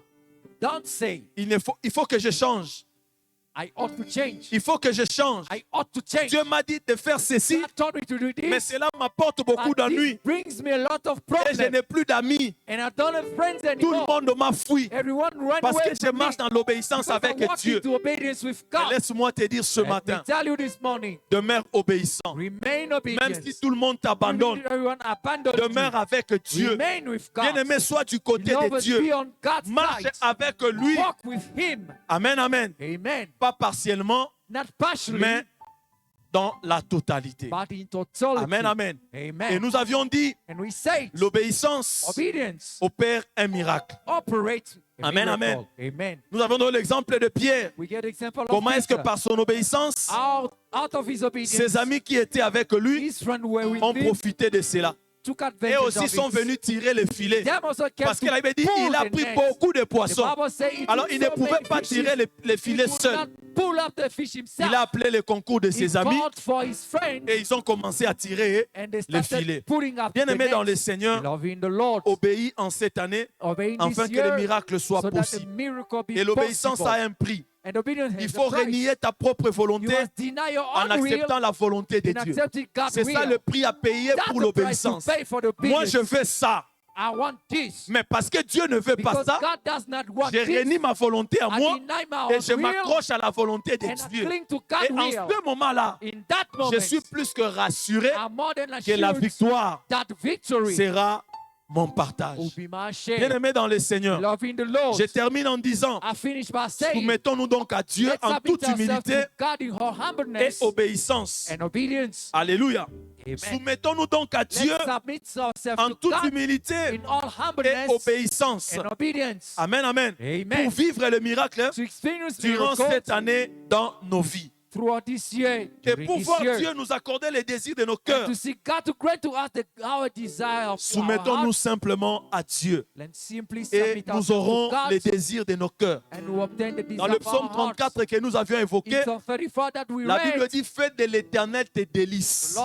don't say, il faut que je change. I ought to change. Il faut que je change. I ought to change. Dieu m'a dit de faire ceci, God told me to do mais this, cela m'apporte beaucoup but d'ennuis. this brings me a lot of Et je problems. n'ai plus d'amis. And I don't have friends Tout le anymore. monde m'a fui Everyone run parce away que je from me marche dans l'obéissance because avec I walk Dieu. into obedience with Et God. laisse-moi te dire ce Let me matin, tell you this morning, demeure obéissant. remain obedient. Même si tout le monde t'abandonne, Even if everyone abandons demeure you, avec Dieu. remain with God. Bien-aimé, sois du côté de Beloved, Dieu. be on God's Marche side. avec lui. Walk with Him. Amen, amen. Amen. Pas partiellement, Not partially, mais dans la totalité. but in totality. Amen, amen. Amen. Et nous avions dit, And we say l'obéissance obedience opère un miracle. operates a Amen, miracle. Amen. Nous avons donné l'exemple de Pierre. We get example of Comment est-ce que Peter. par son obéissance, Out of his obedience, ses amis qui étaient avec lui his friends were with ont him, profité de cela. took Et advantage aussi of sont it. venus tirer les filets. Them also came Parce to qu'il avait dit, pull il a the pris nets. beaucoup de The poissons. Bible says he Alors took il ne so pouvait many pas fishes, tirer les he filets could seul. not pull up the fish himself. Il a appelé le concours de He ses amis called for his friends, et ils ont commencé à tirer and they les started filets. putting up Bien-aimé the dans le nets. Seigneur, Loving the Lord, obéis en cette année obeying afin this que le year, miracle soit so that the possible. miracle be Et l'obéissance possible. a un prix. And obedience Il has faut a price. renier ta propre You volonté must deny your en own will acceptant la volonté de and Dieu. accepting God's C'est ça will. le prix à payer That's pour the price to l'obéissance. pay for the Moi, obedience. je fais ça. I want this. Mais parce que Dieu ne veut pas Because ça, God does not want je this. renie ma volonté à I moi deny my et own je will m'accroche à la volonté de and I Dieu. cling to God's Et en will. ce moment-là, In that moment, je suis plus que rassuré I'm more than que la assured victoire that victory sera mon partage. will be my share. Bien-aimé dans le Seigneur, Loving the Lord. je termine en disant, I finish by saying, soumettons-nous donc à Dieu let's en submit toute ourselves humilité to God in her et humbleness obéissance. and obedience. Alléluia. Amen. Soumettons-nous donc à Dieu Let's submit ourselves en to toute God humilité in all et humbleness obéissance. and obedience. Amen, amen. Amen. Pour vivre le miracle To experience durant miracles cette année dans nos vies. throughout this year, Et during pour this voir year, Dieu nous accorder les désirs de nos and cœurs, to see God to grant to us our desire of our soumettons-nous heart, simplement à Dieu. and simply Et submit nous ourselves aurons to God, les désirs de nos cœurs. and we obtain the Dans desire le of psaume our hearts. 34 que nous avions évoqué, In Psalm 34 that we la Bible read, dit, fais de l'éternel tes délices.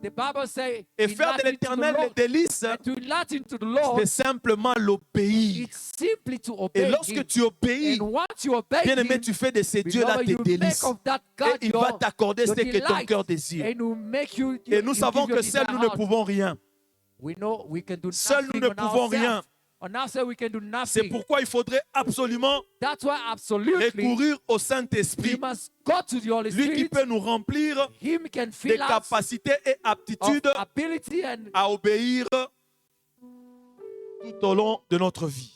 the Bible says, Et faire de l'éternel les délices, and to enlighten to the Lord, c'est simplement l'obéir. it's simply to Et obey lorsque Him. tu obéis, And once you obey bien aimé, Him, tu fais de ces dieux-là beloved, tes you make délices. of that Et God il va your t'accorder ce que ton delight, cœur désire. and will make you, Et nous you savons give your que seuls nous desire ne out. pouvons rien. We know we can do Seuls nothing nous ne on pouvons ourselves. rien. On ourselves we can do C'est nothing. pourquoi il faudrait absolument That's why absolutely recourir au we Saint-Esprit, must go to the Holy lui qui Spirit. peut nous remplir Him can des fill us capacités et of aptitudes ability and à obéir tout au long de notre vie.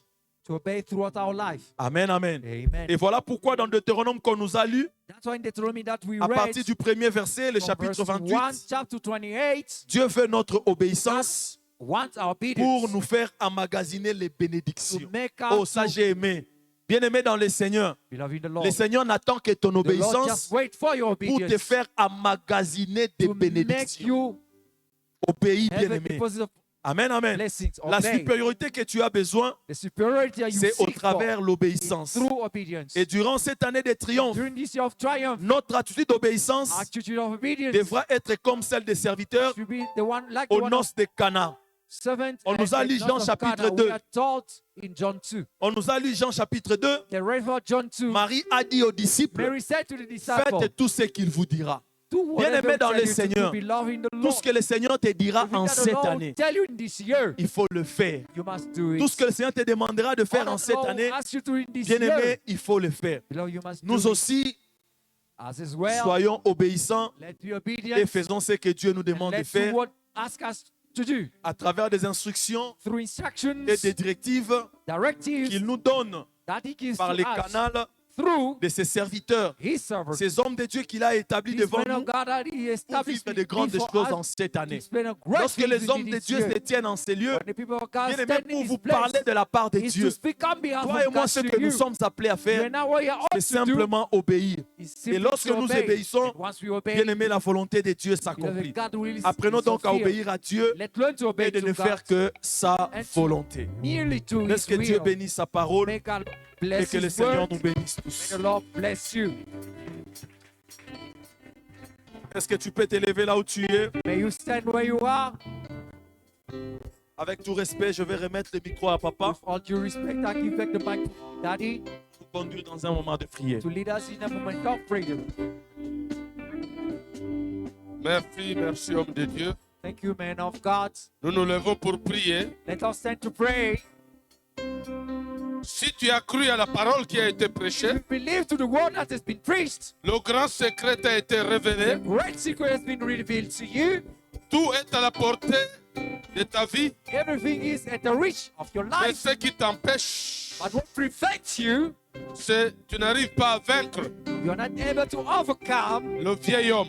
to obey throughout our life. Amen, amen. Amen. Et voilà pourquoi dans Deutéronome qu'on nous a lu, That's why in Deuteronomy that we à read partir du premier verset, le from chapitre verse 28, 1, chapter 28, Dieu veut notre obéissance wants our pour obedience nous faire emmagasiner les to bénédictions. make Oh, us ça j'ai aimé. Bien-aimé dans le Seigneur, beloved in the Lord. le Seigneur n'attend que ton The Lord obéissance just wait for your pour te obedience faire emmagasiner des to make bénédictions. you Obéis, have a bien-aimé. deposit of Amen, amen. blessings. La Obey. supériorité que tu as besoin, The superiority that you c'est au seek travers for l'obéissance. is through obedience. Et durant cette année de triomphe, During this year of triumph, notre attitude d'obéissance attitude of obedience devra être comme celle des serviteurs should be the one like the aux one of noces de Cana. servant. On nous a and lu the Jean notes of chapitre Cana. 2. We are taught in John 2. On nous a lu Jean chapitre 2. The read for John 2. Marie a dit aux disciples, Mary said to the disciples, faites tout ce qu'il vous dira. do whatever Bien-aimé dans tell le you to Seigneur, do, beloved in the Tout Lord. ce que le Seigneur te dira Everything en that the cette Lord année, tell you in this year, il faut le faire. you must do it. Tout ce que le Seigneur te demandera de faire All en that cette Lord année, asks you to in this year, bien-aimé, il faut le faire. beloved, you must Nous do it. aussi, As well, soyons obéissants let's be et obedient faisons ce que Dieu nous and demande de let's do faire what ask us to do à travers des instructions through instructions, et des directives directives qu'il nous donne that He gives par to les us canaux through de ses serviteurs, His servants. ces hommes de Dieu qu'il a établis These devant men of nous God that He pour established vivre de grandes before choses us en cette to année. explain a great Lorsque things les in hommes de this Dieu year. se tiennent en ces lieux, When the people of God bien aimé, stand in pour His vous place, parler de la part de is Dieu, to speak on behalf toi et of moi, God ce to que nous you. sommes appelés à You faire, and I, what you are c'est ought to do simplement obéir. is Et simply lorsque to nous obey. obéissons, And once we obey, bien aimé, la volonté de Dieu beloved, s'accomplit. God will Apprenons is donc à fulfilled. obéir à Dieu Let's learn to obey et de to ne faire God, que sa and to volonté. merely to Laisse His que Dieu will. bénisse sa parole May God et bless que le His Seigneur word. nous bénisse tous. May the Lord bless you. Est-ce que tu peux t'élever là où tu es? May you stand where you are. Avec tout respect, je vais remettre le micro à papa With all due respect, I give back the mic to Daddy pour conduire dans un moment de prière. to lead us in a moment of freedom. Merci, merci homme de Dieu. Thank you, man of God. Nous nous levons pour prier. Let us stand to pray. Si tu as cru à la parole qui a été prêchée, You believe to the word that has been preached. le grand secret a été The révélé. great secret has been revealed to you. Tout est à la portée de ta vie. Everything is at the reach of your Mais life. ce qui t'empêche, But what prevents you, c'est que tu n'arrives pas à vaincre you're not able to overcome le vieil homme.